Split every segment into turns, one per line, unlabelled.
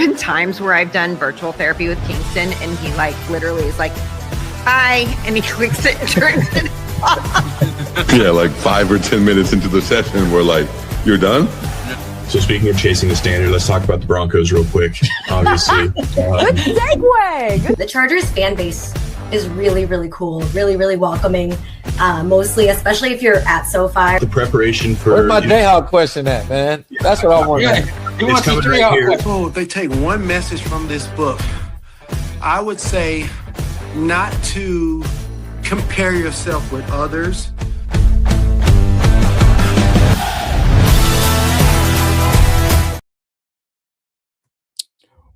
been times where I've done virtual therapy with Kingston and he like literally is like, bye, and he clicks it and turns it off.
Yeah, like 5 or 10 minutes into the session, we're like, you're done?
So speaking of chasing the standard, let's talk about the Broncos real quick, obviously.
Good segue.
The Chargers fan base is really, really cool, really, really welcoming, mostly, especially if you're at SoFi.
The preparation for...
Where's my Jayhawk question at, man? That's what I want to know.
It's coming right here.
Oh, if they take one message from this book, I would say not to compare yourself with others.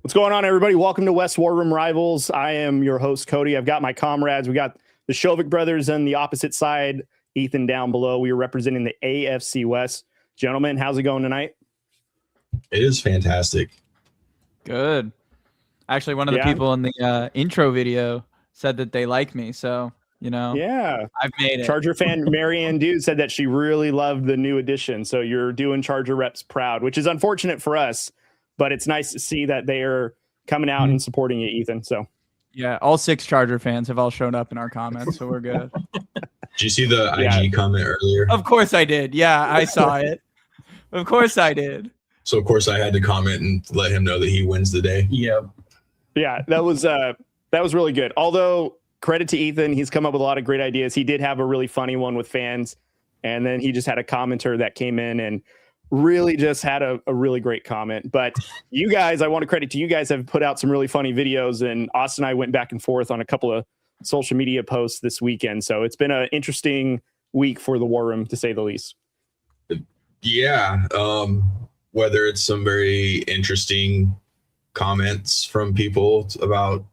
What's going on, everybody? Welcome to West War Room Rivals. I am your host, Cody. I've got my comrades. We got the Shovik brothers on the opposite side, Ethan down below. We are representing the AFC West. Gentlemen, how's it going tonight?
It is fantastic.
Good. Actually, one of the people in the intro video said that they like me, so, you know, I've made it.
Charger fan Marianne Dude said that she really loved the new addition, so you're doing Charger reps proud, which is unfortunate for us. But it's nice to see that they are coming out and supporting you, Ethan. So,
yeah, all 6 Charger fans have all shown up in our comments, so we're good.
Did you see the IG comment earlier?
Of course I did. Yeah, I saw it. Of course I did.
So, of course, I had to comment and let him know that he wins the day.
Yep.
Yeah, that was really good. Although, credit to Ethan, he's come up with a lot of great ideas. He did have a really funny one with fans, and then he just had a commenter that came in and really just had a really great comment. But you guys, I want to credit to you guys, have put out some really funny videos, and Austin and I went back and forth on a couple of social media posts this weekend. So it's been an interesting week for the War Room, to say the least.
Yeah. Whether it's some very interesting comments from people about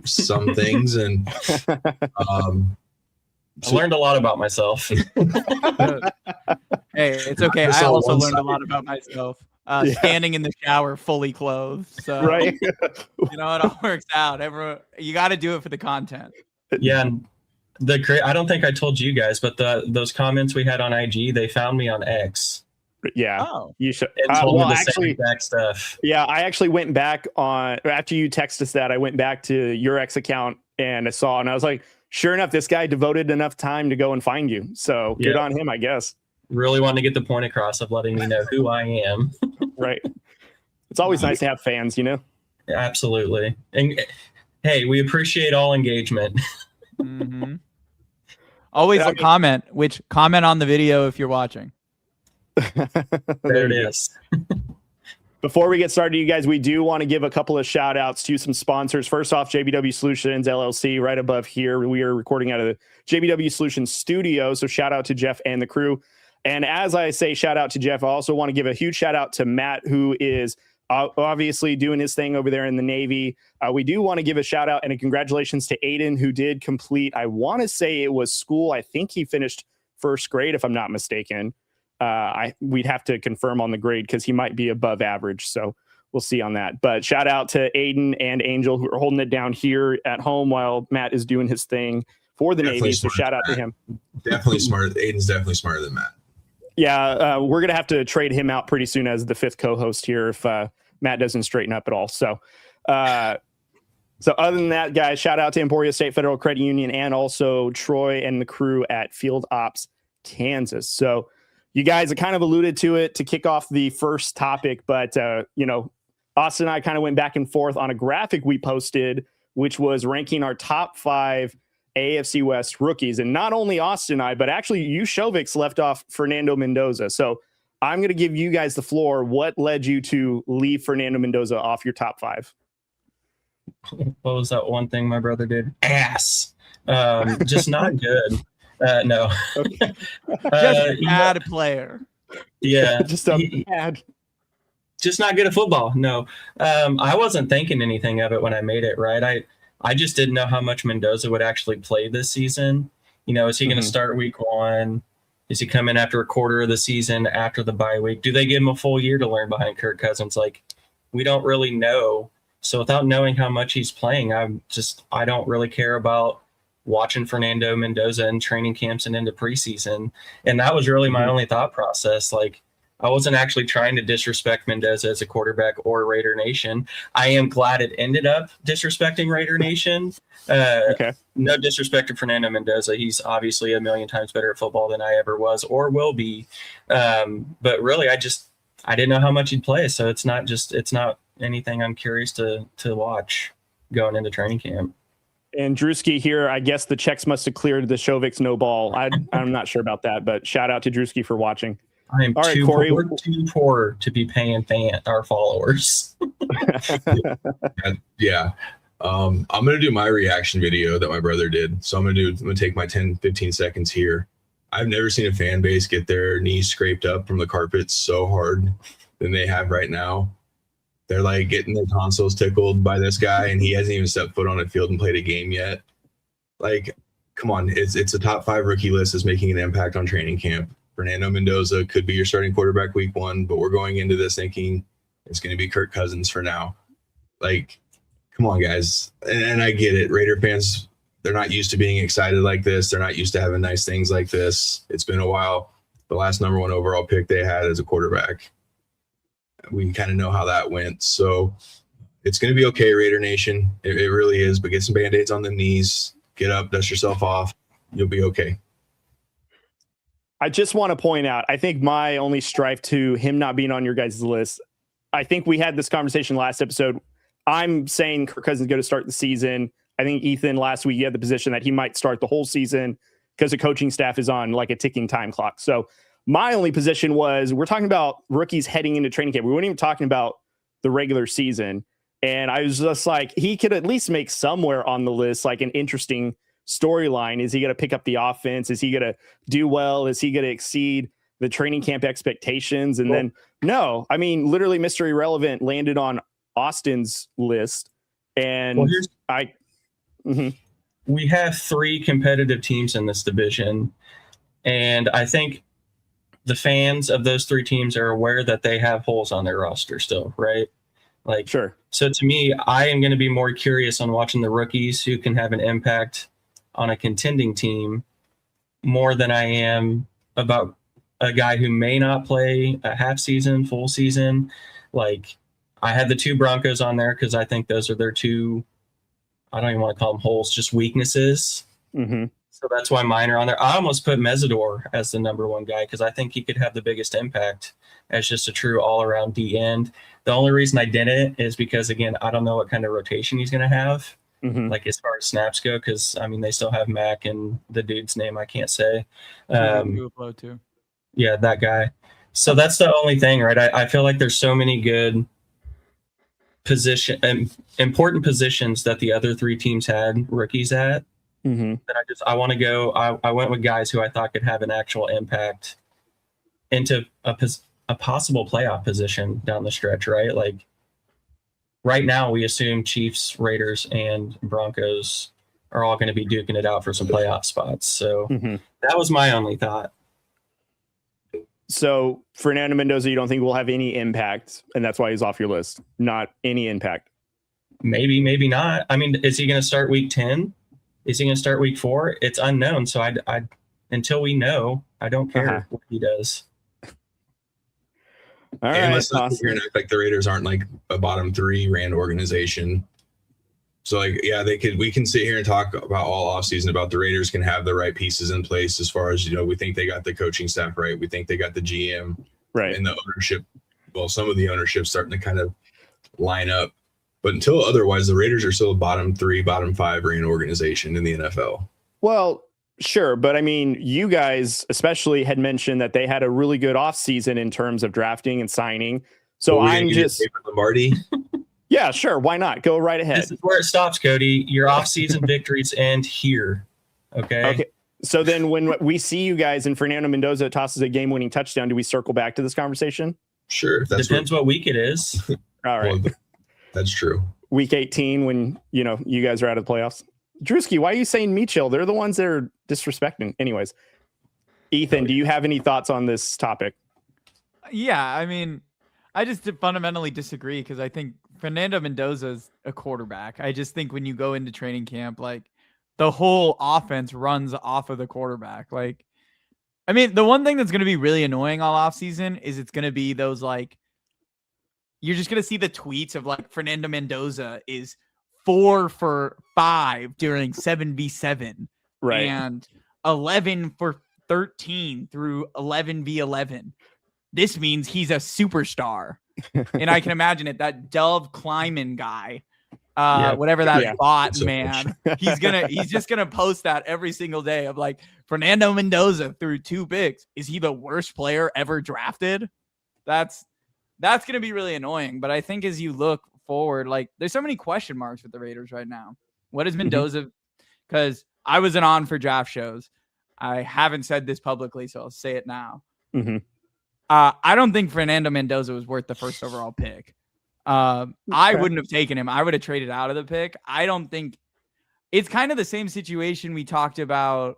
some things, and
I learned a lot about myself.
Hey, it's okay. I also learned a lot about myself. Standing in the shower fully clothed. So,
right.
You know, it all works out. You got to do it for the content.
Yeah. And I don't think I told you guys, but those comments we had on IG, they found me on X.
Yeah.
Oh.
You should.
And told me the same exact stuff.
Yeah, I actually went back after you texted us that, I went back to your X account and I saw, and I was like, sure enough, this guy devoted enough time to go and find you. So good on him, I guess.
Really wanting to get the point across of letting me know who I am.
Right. It's always nice to have fans, you know?
Absolutely. And hey, we appreciate all engagement.
Mm-hmm. Always comment on the video if you're watching.
There it is.
Before we get started, you guys, we do want to give a couple of shout outs to some sponsors. First off, JBW Solutions LLC, right above here. We are recording out of the JBW Solutions studio. So shout out to Jeff and the crew. And as I say, shout out to Jeff, I also want to give a huge shout out to Matt, who is obviously doing his thing over there in the Navy. We do want to give a shout out and a congratulations to Aiden, who did complete, I want to say it was school. I think he finished first grade, if I'm not mistaken. We'd have to confirm on the grade because he might be above average. So we'll see on that. But shout out to Aiden and Angel, who are holding it down here at home while Matt is doing his thing for the Navy. So shout out to him.
Definitely smart. Aiden's definitely smarter than Matt.
Yeah, we're going to have to trade him out pretty soon as the 5th co-host here if Matt doesn't straighten up at all. So other than that, guys, shout out to Emporia State Federal Credit Union and also Troy and the crew at Field Ops Kansas. So you guys have kind of alluded to it to kick off the first topic, but, Austin and I kind of went back and forth on a graphic we posted, which was ranking our top 5 AFC West rookies. And not only Austin and I, but actually you, Shoviks, left off Fernando Mendoza. So I'm going to give you guys the floor. What led you to leave Fernando Mendoza off your top 5?
What was that one thing my brother did? Ass. Just not good. No.
Just a bad player.
Yeah.
Just bad.
Just not good at football. No. I wasn't thinking anything of it when I made it, right? I just didn't know how much Mendoza would actually play this season. You know, is he going to start week 1? Is he coming after a quarter of the season after the bye week? Do they give him a full year to learn behind Kirk Cousins? Like, we don't really know. So without knowing how much he's playing, I don't really care about watching Fernando Mendoza in training camps and into preseason. And that was really my only thought process. Like, I wasn't actually trying to disrespect Mendoza as a quarterback or Raider Nation. I am glad it ended up disrespecting Raider Nation.
Okay.
No disrespect to Fernando Mendoza. He's obviously a million times better at football than I ever was or will be. But really, I didn't know how much he'd play. So it's not anything I'm curious to watch going into training camp.
And Drewski here, I guess the checks must have cleared the Shovik no ball. I'm not sure about that, but shout out to Drewski for watching.
I am
all right,
too
Corey.
Too poor to be paying our followers.
Yeah. I'm going to do my reaction video that my brother did. So I'm going to take my 10, 15 seconds here. I've never seen a fan base get their knees scraped up from the carpet so hard than they have right now. They're like getting their tonsils tickled by this guy, and he hasn't even stepped foot on a field and played a game yet. Like, come on. It's a top 5 rookie list is making an impact on training camp. Fernando Mendoza could be your starting quarterback week 1, but we're going into this thinking it's going to be Kirk Cousins for now. Like, come on, guys. And I get it. Raider fans, they're not used to being excited like this. They're not used to having nice things like this. It's been a while. The last number 1 overall pick they had as a quarterback, we kind of know how that went. So it's going to be okay, Raider Nation. It really is. But get some Band-Aids on the knees. Get up, dust yourself off. You'll be okay.
I just want to point out, I think my only strife to him not being on your guys' list, I think we had this conversation last episode. I'm saying Kirk Cousins is going to start the season. I think Ethan last week, you had the position that he might start the whole season because the coaching staff is on like a ticking time clock. So my only position was we're talking about rookies heading into training camp. We weren't even talking about the regular season. And I was just like, he could at least make somewhere on the list like an interesting storyline. Is he going to pick up the offense? Is he going to do well? Is he going to exceed the training camp expectations? And then, no, I mean, literally Mr. Irrelevant landed on Austin's list. And
we have 3 competitive teams in this division. And I think the fans of those 3 teams are aware that they have holes on their roster still, right? Like,
sure.
So to me, I am going to be more curious on watching the rookies who can have an impact on a contending team more than I am about a guy who may not play a half season, full season. Like, I had the 2 Broncos on there because I think those are their 2, I don't even want to call them holes, just weaknesses.
Mm-hmm.
So that's why mine are on there. I almost put Mesidor as the number 1 guy because I think he could have the biggest impact as just a true all-around D end. The only reason I didn't is because, again, I don't know what kind of rotation he's going to have. Like as far as snaps go, because I mean they still have Mac and the dude's name I can't say.
Too.
Yeah, that guy. So that's the only thing, right? I feel like there's so many good important positions that the other 3 teams had rookies at. That I want to go. I went with guys who I thought could have an actual impact into a possible playoff position down the stretch, right? Like. Right now, we assume Chiefs, Raiders, and Broncos are all going to be duking it out for some playoff spots. So that was my only thought.
So Fernando Mendoza, you don't think will have any impact, and that's why he's off your list? Not any impact?
Maybe, maybe not. I mean, is he going to start week 10? Is he going to start week 4? It's unknown. So I until we know, I don't care what he does.
All right.
Let's not sit here and act like the Raiders aren't like a bottom 3 ran organization. So like, yeah, we can sit here and talk about all offseason about the Raiders can have the right pieces in place as far as, we think they got the coaching staff right. We think they got the GM
right.
And the ownership. Well, some of the ownership starting to kind of line up, but until otherwise, the Raiders are still a bottom 3, bottom 5 ran organization in the NFL.
Well, sure. But I mean, you guys especially had mentioned that they had a really good offseason in terms of drafting and signing. So I'm just
Lombardi.
Yeah, sure. Why not? Go right ahead.
This is where it stops, Cody. Your off-season victories end here. Okay.
So then when we see you guys and Fernando Mendoza tosses a game-winning touchdown, do we circle back to this conversation?
Sure.
Depends what week it is.
All right.
Well, that's true.
Week 18 when, you guys are out of the playoffs. Drewski, why are you saying me chill? They're the ones that are disrespecting. Anyways, Ethan, do you have any thoughts on this topic?
Yeah, I mean, I just fundamentally disagree because I think Fernando Mendoza is a quarterback. I just think when you go into training camp, like the whole offense runs off of the quarterback. Like I mean, the one thing that's going to be really annoying all offseason is it's going to be those like, you're just going to see the tweets of like Fernando Mendoza is 4 for 5 during 7v7.
Right.
And 11 for 13 through 11v11. This means he's a superstar. And I can imagine it, that Dove Kleiman guy, whatever that bot, man, he's just gonna post that every single day of like Fernando Mendoza threw 2 picks. Is he the worst player ever drafted? That's gonna be really annoying. But I think as you look forward, like there's so many question marks with the Raiders right now. What is Mendoza? Because I wasn't on for draft shows. I haven't said this publicly, so I'll say it now. I don't think Fernando Mendoza was worth the first overall pick. I wouldn't have taken him. I would have traded out of the pick. I don't think it's kind of the same situation we talked about.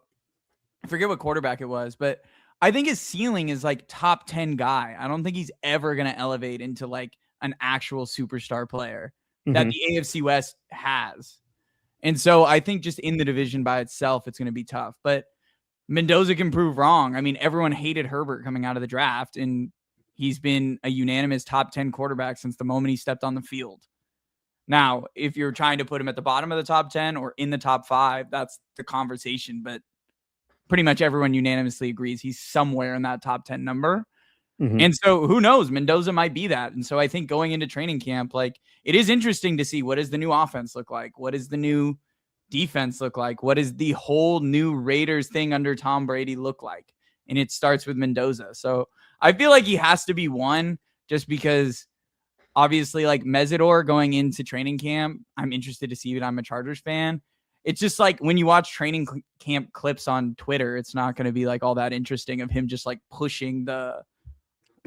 I forget what quarterback it was, but I think his ceiling is like top 10 guy. I don't think he's ever going to elevate into like an actual superstar player that the AFC West has. And so I think just in the division by itself, it's going to be tough. But Mendoza can prove wrong. I mean, everyone hated Herbert coming out of the draft, and he's been a unanimous top 10 quarterback since the moment he stepped on the field. Now, if you're trying to put him at the bottom of the top 10 or in the top 5, that's the conversation. But pretty much everyone unanimously agrees he's somewhere in that top 10 number. And so who knows? Mendoza might be that. And so I think going into training camp, like it is interesting to see what does the new offense look like? What does the new defense look like? What is the whole new Raiders thing under Tom Brady look like? And it starts with Mendoza. So I feel like he has to be one just because obviously like Mesidor going into training camp, I'm interested to see it. I'm a Chargers fan. It's just like when you watch training camp clips on Twitter, it's not going to be like all that interesting of him just like pushing the,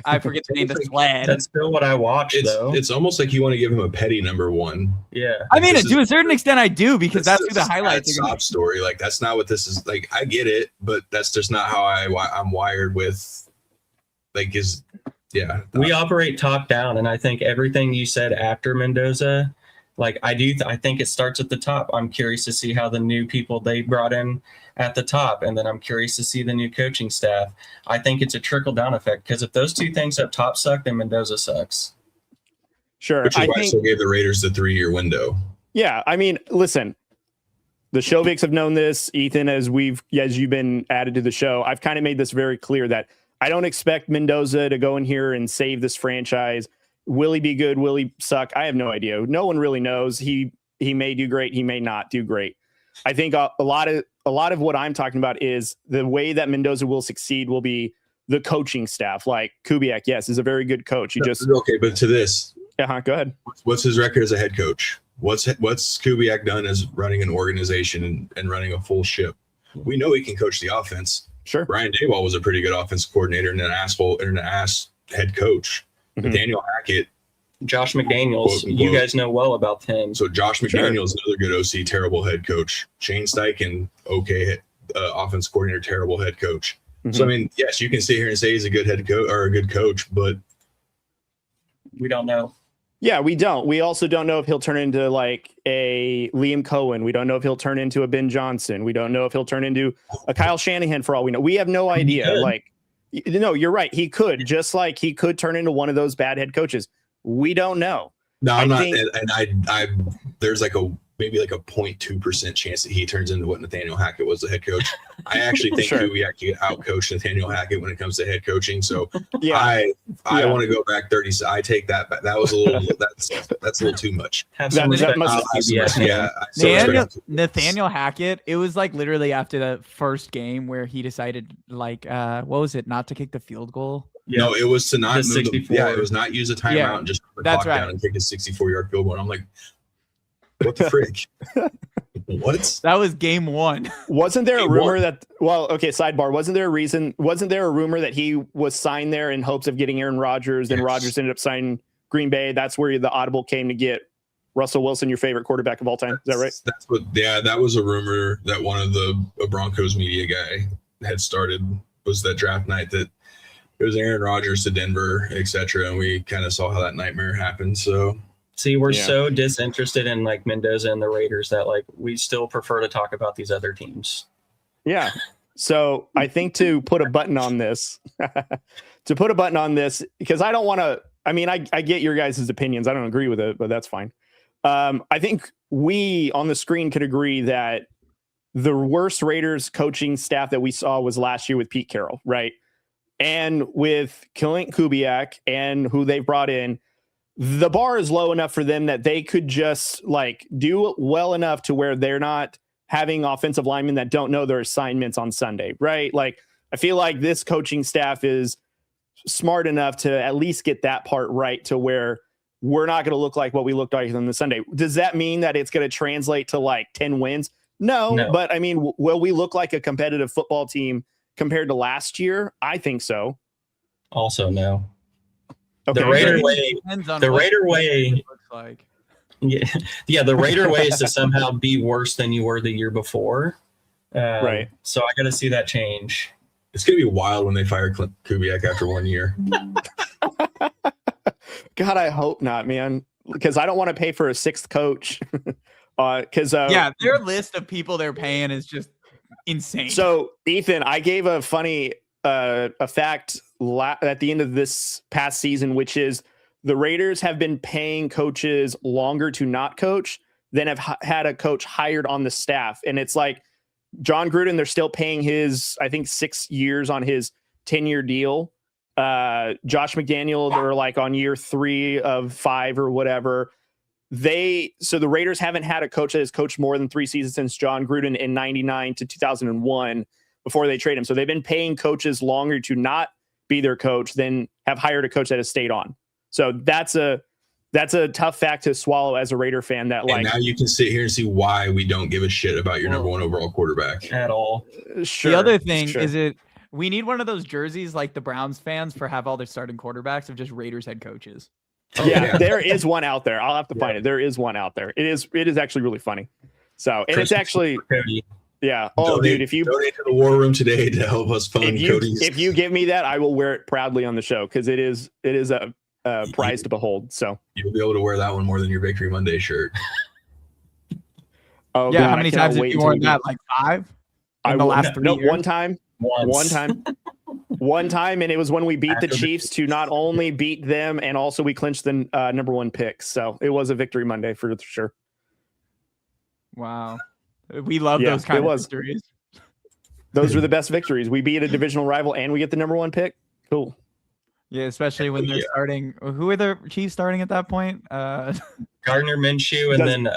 I forget the name, the sled.
That's still what I watch, though.
It's almost like you want to give him a petty number 1.
Yeah.
I mean, to a certain extent, I do, because that's who the highlights are.
Sob story. Like, that's not what this is. Like, I get it, but that's just not how I'm wired with, like, we operate top down, and I think everything you said after Mendoza, like, I think it starts at the top. I'm curious to see how the new people they brought in at the top, and then I'm curious to see the new coaching staff. I think it's a trickle-down effect, because if those 2 things up top suck, then Mendoza sucks.
Sure.
Which is why I still gave the Raiders the 3-year window.
Yeah, I mean, listen, the Shoviks have known this. Ethan, as you've been added to the show, I've kind of made this very clear that I don't expect Mendoza to go in here and save this franchise. Will he be good? Will he suck? I have no idea. No one really knows. He may do great. He may not do great. I think a lot of what I'm talking about is the way that Mendoza will succeed will be the coaching staff. Like Kubiak, yes, is a very good coach.
Okay, but to this,
go ahead.
What's his record as a head coach? What's Kubiak done as running an organization and running a full ship? We know he can coach the offense.
Sure.
Brian Daboll was a pretty good offensive coordinator and an ass head coach. Daniel Hackett,
Josh McDaniels, you guys know well about him.
So Josh McDaniels, another good OC, terrible head coach. Shane Steichen, okay, offense coordinator, terrible head coach. So I mean, yes, you can sit here and say he's a good head coach or a good coach, but
we don't know.
Yeah, we don't. We also don't know if he'll turn into like a Liam Cohen. We don't know if he'll turn into a Ben Johnson. We don't know if he'll turn into a Kyle Shanahan for all we know. We have no idea. Like, no, you're right. He could, just like he could turn into one of those bad head coaches. We don't know.
No, I'm not. And I there's like maybe like a 0.2% chance that he turns into what Nathaniel Hackett was the head coach. I actually think we actually outcoached Nathaniel Hackett when it comes to head coaching. So I want to go back 30. So I take that back. That was a little, that's a little too much.
Nathaniel Hackett, it was like literally after the first game where he decided like, what was it? Not to kick the field goal.
Yeah. No, it was to not move. It was not use a timeout and just put the clock down and kick a 64-yard field goal. And I'm like, what the frick? What?
That was game 1.
Wasn't there a rumor that? Well, okay. Sidebar. Wasn't there a rumor that he was signed there in hopes of getting Aaron Rodgers? Then Rodgers ended up signing Green Bay. That's where the audible came to get Russell Wilson, your favorite quarterback of all time. Is that right?
That's what. Yeah, that was a rumor that one of the Broncos media guy had started. Was that draft night that it was Aaron Rodgers to Denver, etc. And we kind of saw how that nightmare happened. So.
See, we're so disinterested in like Mendoza and the Raiders that like we still prefer to talk about these other teams.
Yeah. So I think to put a button on this, because I don't want to, I mean, I get your guys' opinions. I don't agree with it, but that's fine. I think we on the screen could agree that the worst Raiders coaching staff that we saw was last year with Pete Carroll, right? And with Clint Kubiak and who they brought in, the bar is low enough for them that they could just like do well enough to where they're not having offensive linemen that don't know their assignments on Sunday, right? Like, I feel like this coaching staff is smart enough to at least get that part right to where we're not going to look like what we looked like on the Sunday. Does that mean that it's going to translate to like 10 wins? No, but I mean, will we look like a competitive football team compared to last year? I think so.
Also, no.
Okay.
The Raider way. The Raider way
looks like.
Yeah, the Raider way is to somehow be worse than you were the year before.
Right.
So I got to see that change.
It's going to be wild when they fire Clint Kubiak after 1 year.
God, I hope not, man, because I don't want to pay for a sixth coach. Because
their list of people they're paying is just insane.
So, Ethan, I gave a funny a fact at the end of this past season, which is the Raiders have been paying coaches longer to not coach than have had a coach hired on the staff. And it's like John Gruden, they're still paying his, I think, 6 years on his 10-year deal. Josh McDaniel, they're like on year 3 of 5 or whatever. So the Raiders haven't had a coach that has coached more than 3 seasons since John Gruden in 99 to 2001 before they trade him. So they've been paying coaches longer to not be their coach than have hired a coach that has stayed on. So that's a tough fact to swallow as a Raider fan. That like,
and now you can sit here and see why we don't give a shit about your number 1 overall quarterback
at all.
Sure,
the other thing is we need one of those jerseys like the Browns fans for have all their starting quarterbacks of just Raiders head coaches.
Yeah, there is one out there. I'll have to find it. There is one out there. It is actually really funny. So, and it's actually, yeah. Oh,
donate,
dude, if you
donate to the War Room today to help us fund Cody's.
If you give me that, I will wear it proudly on the show because it is a prize to behold. So
you'll be able to wear that one more than your Victory Monday shirt.
Oh
yeah,
God,
how many times have you worn that? Like 5 in the last 3 years?
One time. One time, and it was when we beat the Chiefs to not only beat them, and also we clinched the number 1 pick. So it was a Victory Monday for sure.
Wow, we love those kind of victories.
Those were the best victories. We beat a divisional rival, and we get the number 1 pick. Cool.
Yeah, especially when they're starting. Who are the Chiefs starting at that point?
Gardner Minshew, and then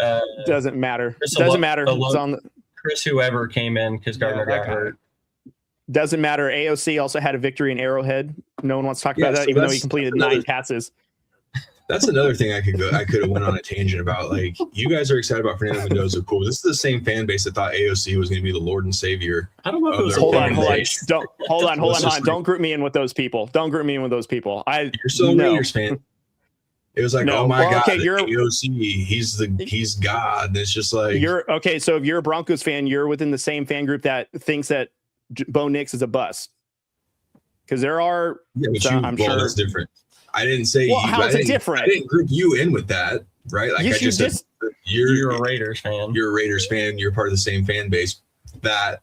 doesn't matter. Doesn't matter. It's on
Chris whoever came in because Gardner got hurt.
Doesn't matter. AOC also had a victory in Arrowhead. No one wants to talk about that, even though he completed 9 passes.
That's another thing I could have went on a tangent about. Like, you guys are excited about Fernando Mendoza. Cool. This is the same fan base that thought AOC was going to be the Lord and Savior.
I don't know if it was
hold on. Don't group me in with those people. You're
so Raiders fan. It was like, oh my God,
you're
AOC. He's God. And it's just like
you're okay. So if you're a Broncos fan, you're within the same fan group that thinks that Bo Nix is a bust. Because there are, I'm sure
that's different. I didn't say.
Well, how is it different?
I didn't group you in with that, right? Like
yes,
I just said,
you're a Raiders fan.
You're a Raiders fan. You're part of the same fan base. That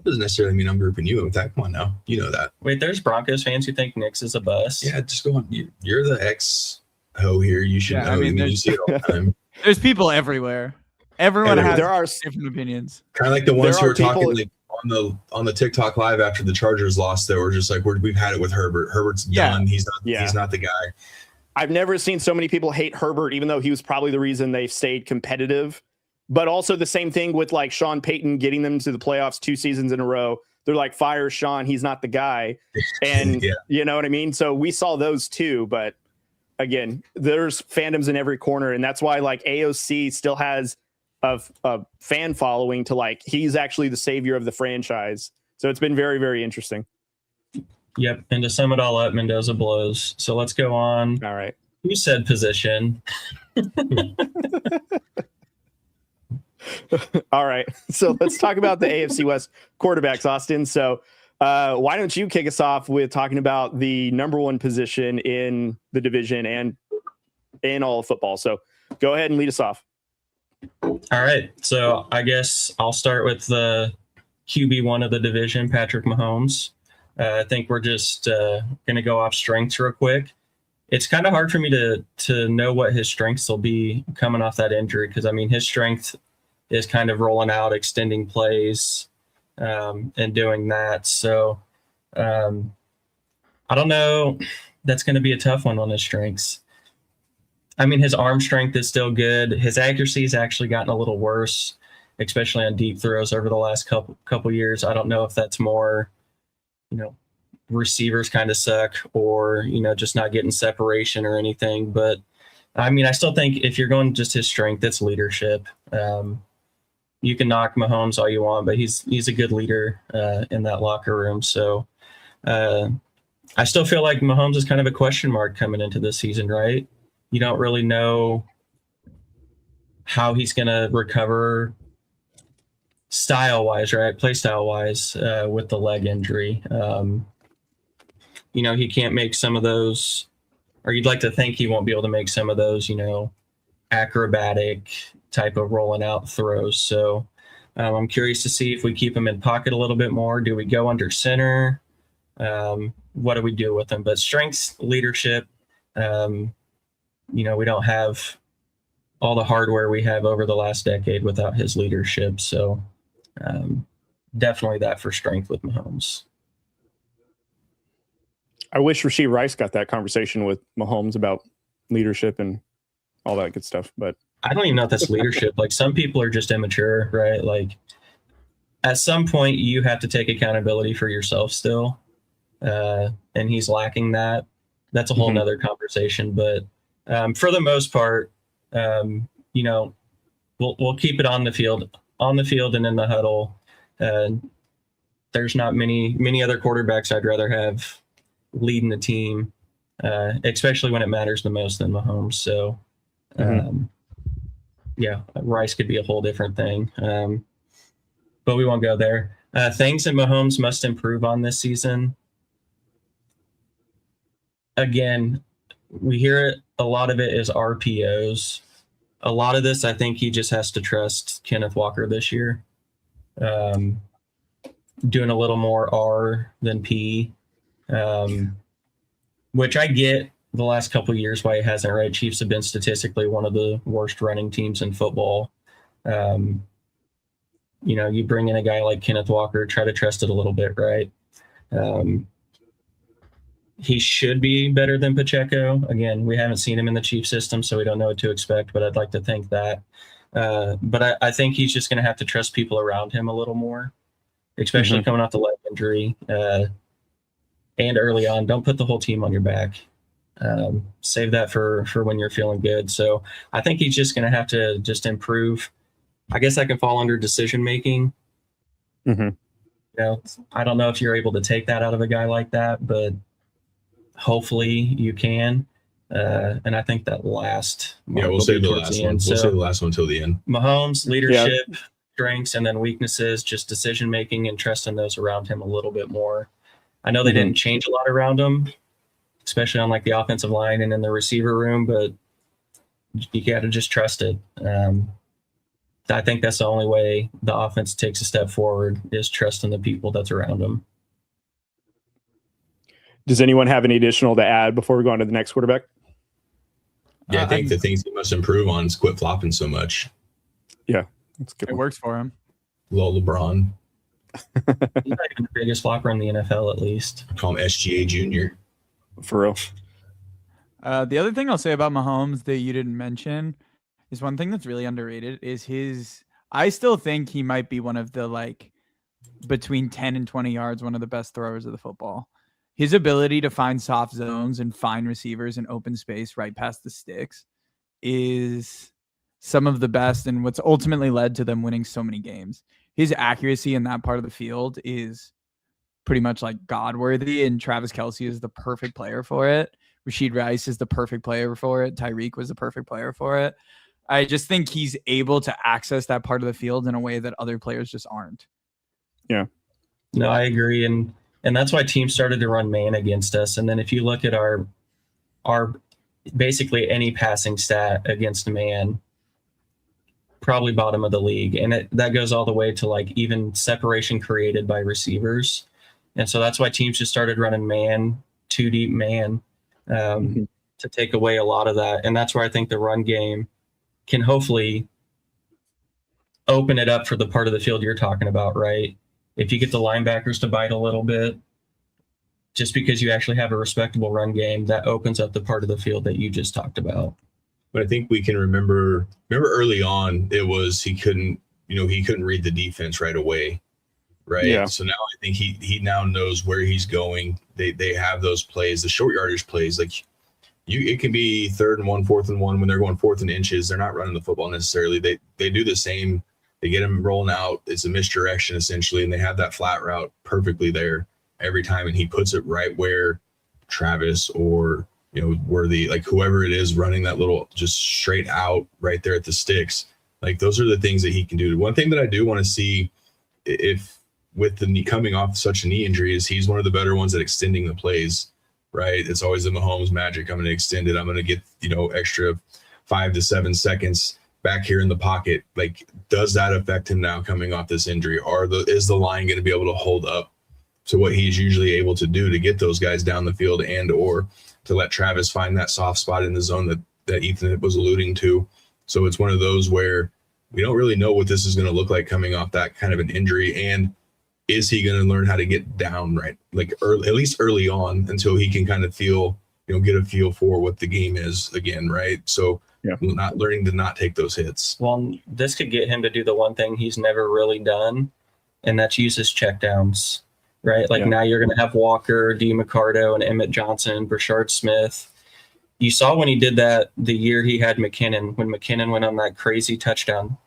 doesn't necessarily mean I'm grouping you in with that. Come on now, you know that.
Wait, there's Broncos fans who think Nix is a bust.
Yeah, just go on. You're the ex-ho here. You should know. I mean, you see it all the time.
There's people everywhere. Everyone has different opinions.
Kind of like the ones who are talking like on the TikTok live after the Chargers lost, that were just like, we've had it with Herbert. Herbert's done. He's not the guy.
I've never seen so many people hate Herbert, even though he was probably the reason they stayed competitive. But also the same thing with like Sean Payton getting them to the playoffs 2 seasons in a row. They're like, fire Sean. He's not the guy. And you know what I mean? So we saw those too. But again, there's fandoms in every corner. And that's why like AOC still has a fan following to like, he's actually the savior of the franchise. So it's been very, very interesting.
Yep. And to sum it all up, Mendoza blows. So let's go on.
All right.
You said position.
All right. So let's talk about the AFC West quarterbacks, Austin. So why don't you kick us off with talking about the number 1 position in the division and in all of football. So go ahead and lead us off.
All right. So I guess I'll start with the QB1 of the division, Patrick Mahomes. I think we're just going to go off strengths real quick. It's kind of hard for me to know what his strengths will be coming off that injury, because, I mean, his strength is kind of rolling out, extending plays, and doing that. So I don't know. That's going to be a tough one on his strengths. I mean, his arm strength is still good. His accuracy has actually gotten a little worse, especially on deep throws over the last couple years. I don't know if that's more, receivers kind of suck, or, just not getting separation or anything. But I mean, I still think if you're going just his strength, it's leadership. You can knock Mahomes all you want, but he's a good leader in that locker room. So I still feel like Mahomes is kind of a question mark coming into this season, right? You don't really know how he's going to recover style-wise, right? Play style-wise with the leg injury. He can't make some of those, or you'd like to think he won't be able to make some of those, acrobatic type of rolling out throws. So I'm curious to see if we keep him in pocket a little bit more. Do we go under center? What do we do with him? But strengths, leadership, we don't have all the hardware we have over the last decade without his leadership. So definitely that for strength with Mahomes.
I wish Rashid Rice got that conversation with Mahomes about leadership and all that good stuff, but
I don't even know if that's leadership. Like, some people are just immature, right? Like, at some point you have to take accountability for yourself still. And he's lacking that. That's a whole nother conversation. But for the most part, we'll keep it on the field and in the huddle. There's not many other quarterbacks I'd rather have leading the team, especially when it matters the most, than Mahomes. So, Rice could be a whole different thing. But we won't go there. Things that Mahomes must improve on this season. Again, we hear it. A lot of it is RPOs. A lot of this, I think he just has to trust Kenneth Walker this year. Doing a little more R than P. Which I get the last couple of years why he hasn't, right? Chiefs have been statistically one of the worst running teams in football. You bring in a guy like Kenneth Walker, try to trust it a little bit, right? He should be better than Pacheco. Again, we haven't seen him in the Chiefs system, so we don't know what to expect, but I'd like to think that. But I think he's just going to have to trust people around him a little more, especially coming off the leg injury. And early on, don't put the whole team on your back. Save that for when you're feeling good. So I think he's just going to have to just improve. I guess that can fall under decision making. I don't know if you're able to take that out of a guy like that, but hopefully you can. And I think that last.
Yeah, we'll save the last one. We'll save the last one until the end.
Mahomes, leadership, strengths, and then weaknesses, just decision making and trusting those around him a little bit more. I know they didn't change a lot around him, especially on like the offensive line and in the receiver room, but you got to just trust it. I think that's the only way the offense takes a step forward, is trusting the people that's around them.
Does anyone have any additional to add before we go on to the next quarterback?
Yeah, I think the things he must improve on is quit flopping so much.
Yeah, that's good.
It works for him.
Lol LeBron.
He's not even the biggest flopper in the NFL, at least.
I call him SGA Jr.
For real.
The other thing I'll say about Mahomes that you didn't mention is one thing that's really underrated is I still think he might be one of the, between 10 and 20 yards, one of the best throwers of the football. His ability to find soft zones and find receivers in open space right past the sticks is some of the best, and what's ultimately led to them winning so many games. His accuracy in that part of the field is pretty much God-worthy, and Travis Kelce is the perfect player for it. Rashid Rice is the perfect player for it. Tyreek was the perfect player for it. I just think he's able to access that part of the field in a way that other players just aren't.
Yeah.
No, I agree. And that's why teams started to run man against us. And then if you look at our basically any passing stat against a man, probably bottom of the league. And that goes all the way to like even separation created by receivers. And so that's why teams just started running man, 2 deep man, to take away a lot of that. And that's where I think the run game can hopefully open it up for the part of the field you're talking about, right? If you get the linebackers to bite a little bit, just because you actually have a respectable run game, that opens up the part of the field that you just talked about.
But I think we can remember early on, it was he couldn't read the defense right away, right?
Yeah.
So now I think he now knows where he's going. They have those plays, the short yardage plays. Like it can be 3rd and 1, 4th and 1 when they're going 4th and inches. They're not running the football necessarily. They do the same. They get him rolling out. It's a misdirection essentially, and they have that flat route perfectly there every time, and he puts it right where Travis or Worthy, like whoever it is running that little just straight out right there at the sticks. Like those are the things that he can do. One thing that I do want to see, if with the knee coming off such a knee injury, is he's one of the better ones at extending the plays, right? It's always the Mahomes magic. I'm going to extend it. I'm going to get, extra 5 to 7 seconds back here in the pocket. Like, does that affect him now coming off this injury? Is the line going to be able to hold up to what he's usually able to do to get those guys down the field and or to let Travis find that soft spot in the zone that Ethan was alluding to? So it's one of those where we don't really know what this is going to look like coming off that kind of an injury. And is he going to learn how to get down right, like at least early on, until he can kind of feel, get a feel for what the game is again, right? So not learning to not take those hits.
Well, this could get him to do the one thing he's never really done, and that's use his checkdowns, right? Like now you're going to have Walker, D. McCardo, and Emmett Johnson, Brashard Smith. You saw when he did that the year he had McKinnon, when McKinnon went on that crazy touchdown,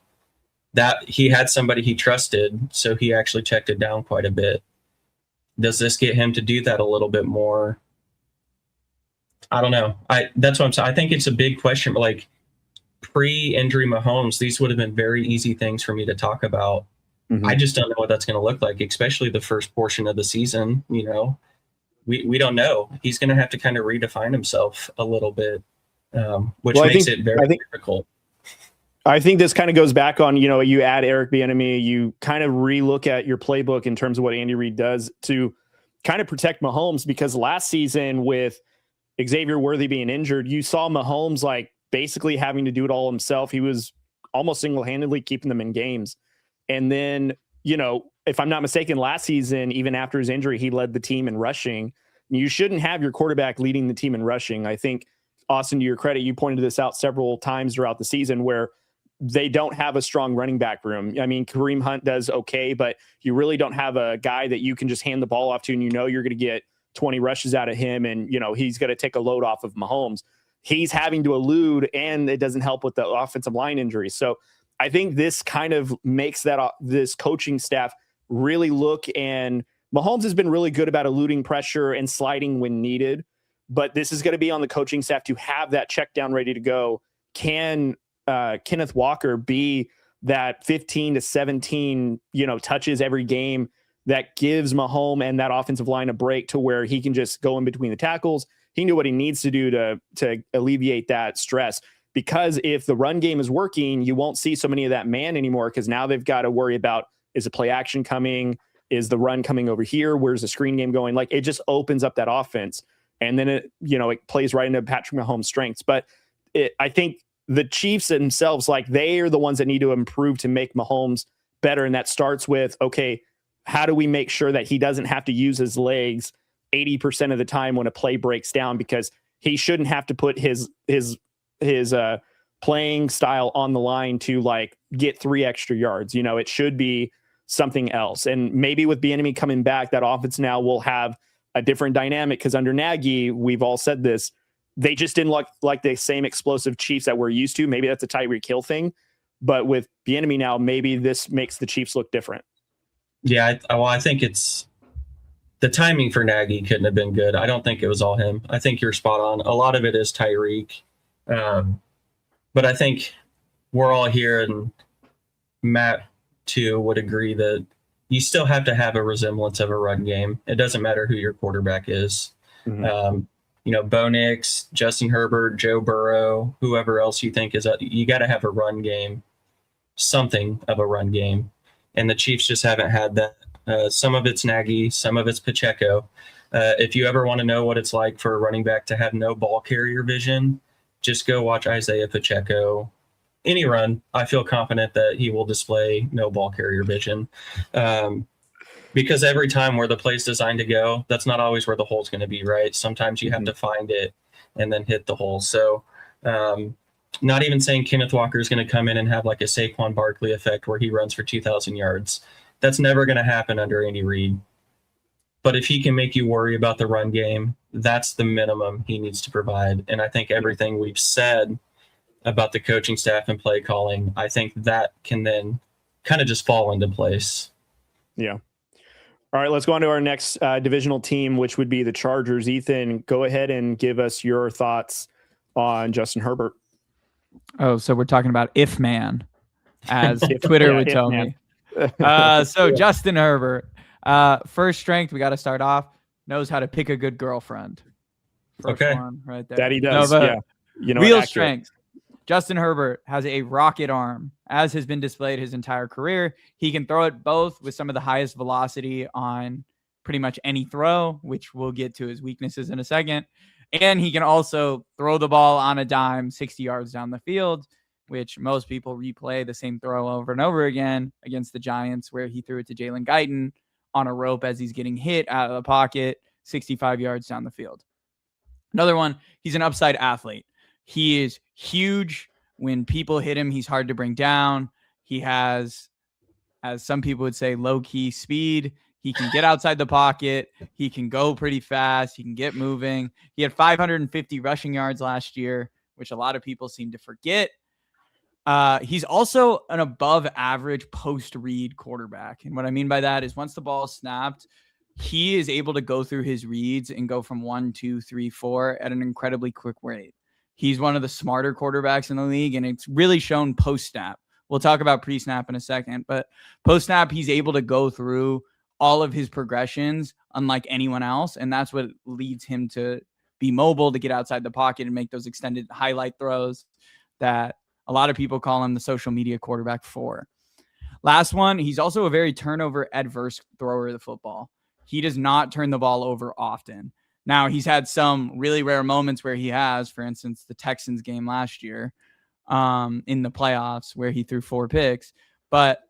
that he had somebody he trusted, so he actually checked it down quite a bit. Does this get him to do that a little bit more? I don't know. That's what I'm saying. I think it's a big question. Like pre-injury Mahomes, these would have been very easy things for me to talk about. I just don't know what that's going to look like, especially the first portion of the season. We don't know. He's going to have to kind of redefine himself a little bit, which makes it very difficult.
I think this kind of goes back on, you add Eric Bieniemy, you kind of relook at your playbook in terms of what Andy Reid does to kind of protect Mahomes, because last season with Xavier Worthy being injured, you saw Mahomes like basically having to do it all himself. He was almost single-handedly keeping them in games. And then, if I'm not mistaken, last season, even after his injury, he led the team in rushing. You shouldn't have your quarterback leading the team in rushing. I think, Austin, to your credit, you pointed this out several times throughout the season where they don't have a strong running back room. I mean, Kareem Hunt does okay, but you really don't have a guy that you can just hand the ball off to and you're going to get 20 rushes out of him and, he's going to take a load off of Mahomes. He's having to elude, and it doesn't help with the offensive line injuries. So I think this kind of makes this coaching staff really look, and Mahomes has been really good about eluding pressure and sliding when needed, but this is going to be on the coaching staff to have that check down ready to go. Can Kenneth Walker be that 15 to 17, touches every game that gives Mahomes and that offensive line a break to where he can just go in between the tackles? He knew what he needs to do to alleviate that stress, because if the run game is working, you won't see so many of that man anymore, because now they've got to worry about, is the play action coming? Is the run coming over here? Where's the screen game going? Like, it just opens up that offense. And then it plays right into Patrick Mahomes' strengths. But I think the Chiefs themselves, like, they are the ones that need to improve to make Mahomes better. And that starts with, okay, how do we make sure that he doesn't have to use his legs 80% of the time when a play breaks down? Because he shouldn't have to put his playing style on the line to like get 3 extra yards. It should be something else. And maybe with Bieniemy coming back, that offense now will have a different dynamic, because under Nagy, we've all said this, they just didn't look like the same explosive Chiefs that we're used to. Maybe that's a Tyreek Hill thing, but with Bieniemy now, maybe this makes the Chiefs look different.
Yeah, I think it's the timing for Nagy couldn't have been good. I don't think it was all him. I think you're spot on. A lot of it is Tyreek. But I think we're all here, and Matt too would agree that you still have to have a resemblance of a run game. It doesn't matter who your quarterback is. Bo Nix, Justin Herbert, Joe Burrow, whoever else you think is, you got to have a run game. something of a run game, and the Chiefs just haven't had that. Some of it's Nagy, some of it's Pacheco. If you ever want to know what it's like for a running back to have no ball carrier vision, just go watch Isaiah Pacheco. Any run, I feel confident that he will display no ball carrier vision. Because every time where the play's designed to go, that's not always where the hole's going to be, right? Sometimes you have to find it and then hit the hole. So not even saying Kenneth Walker is going to come in and have like a Saquon Barkley effect where he runs for 2,000 yards. That's never going to happen under Andy Reid. But if he can make you worry about the run game, that's the minimum he needs to provide. And I think everything we've said about the coaching staff and play calling, I think that can then kind of just fall into place.
Yeah. All right, let's go on to our next divisional team, which would be the Chargers. Ethan, go ahead and give us your thoughts on Justin Herbert.
Oh, so we're talking about if man, as Twitter would tell me. So Justin Herbert, first strength, we got to start off, knows how to pick a good girlfriend. First one right there.
That he does, yeah. You know,
real strength. Justin Herbert has a rocket arm, as has been displayed his entire career. He can throw it both with some of the highest velocity on pretty much any throw, which we'll get to his weaknesses in a second. And he can also throw the ball on a dime 60 yards down the field, which most people replay the same throw over and over again against the Giants, where he threw it to Jalen Guyton on a rope as he's getting hit out of the pocket 65 yards down the field. Another one, he's an upside athlete. He is huge. When people hit him, he's hard to bring down. He has, as some people would say, low-key speed. He can get outside the pocket. He can go pretty fast. He can get moving. He had 550 rushing yards last year, which a lot of people seem to forget. He's also an above-average post-read quarterback. And what I mean by that is once the ball is snapped, he is able to go through his reads and go from 1, 2, 3, 4 at an incredibly quick rate. He's one of the smarter quarterbacks in the league, and it's really shown post-snap. We'll talk about pre-snap in a second, but post-snap, he's able to go through all of his progressions unlike anyone else, and that's what leads him to be mobile, to get outside the pocket and make those extended highlight throws that a lot of people call him the social media quarterback for. Last one, he's also a very turnover-adverse thrower of the football. He does not turn the ball over often. Now, he's had some really rare moments where he has, for instance, the Texans game last year in the playoffs where he threw 4 picks. But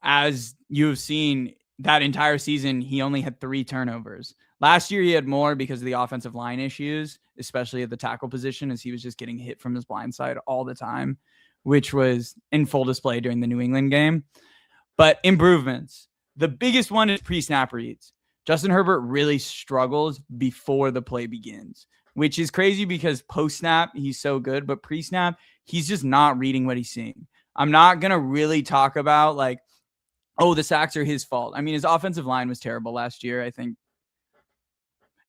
as you've seen that entire season, he only had 3 turnovers. Last year, he had more because of the offensive line issues, especially at the tackle position, as he was just getting hit from his blind side all the time, which was in full display during the New England game. But improvements. The biggest one is pre-snap reads. Justin Herbert really struggles before the play begins, which is crazy because post-snap, he's so good, but pre-snap, he's just not reading what he's seeing. I'm not going to really talk about like, oh, the sacks are his fault. I mean, his offensive line was terrible last year. I think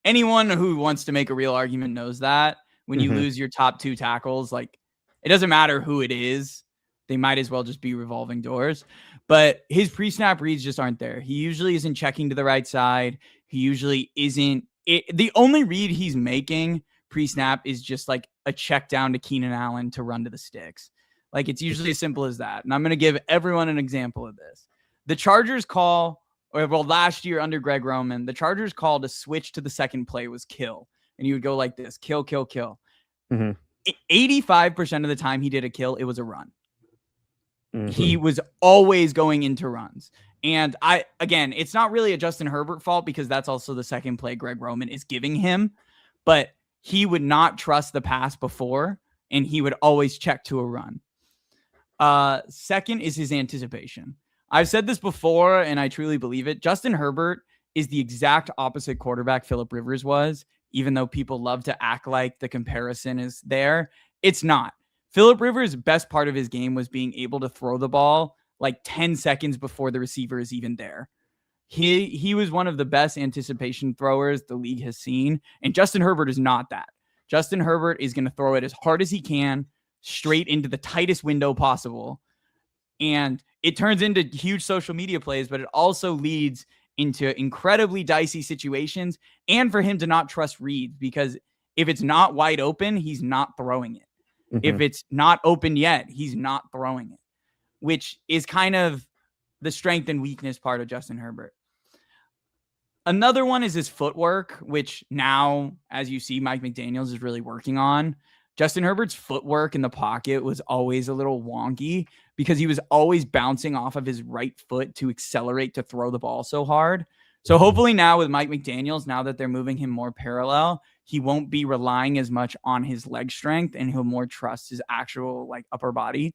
anyone who wants to make a real argument knows that when you lose your top 2 tackles, like it doesn't matter who it is. They might as well just be revolving doors. But his pre-snap reads just aren't there. He usually isn't checking to the right side. He usually isn't. The only read he's making pre-snap is just like a check down to Keenan Allen to run to the sticks. Like it's usually as simple as that. And I'm going to give everyone an example of this. The Chargers call, last year under Greg Roman, the Chargers call to switch to the second play was kill. And you would go like this, kill, kill, kill. 85% of the time he did a kill, it was a run. He was always going into runs. And again, it's not really a Justin Herbert fault because that's also the second play Greg Roman is giving him, but he would not trust the pass before, and he would always check to a run. Second is his anticipation. I've said this before, and I truly believe it. Justin Herbert is the exact opposite quarterback Phillip Rivers was, even though people love to act like the comparison is there. It's not. Phillip Rivers' best part of his game was being able to throw the ball like 10 seconds before the receiver is even there. He was one of the best anticipation throwers the league has seen, and Justin Herbert is not that. Justin Herbert is going to throw it as hard as he can, straight into the tightest window possible, and it turns into huge social media plays, but it also leads into incredibly dicey situations, and for him to not trust reads, because if it's not wide open, he's not throwing it. If it's not open yet, he's not throwing it. which is kind of the strength and weakness part of Justin Herbert. Another one is his footwork, which now, as you see, Mike McDaniels is really working on. Justin Herbert's footwork in the pocket was always a little wonky because he was always bouncing off of his right foot to accelerate to throw the ball so hard. So hopefully now with Mike McDaniels, now that they're moving him more parallel, he won't be relying as much on his leg strength and he'll more trust his actual like upper body.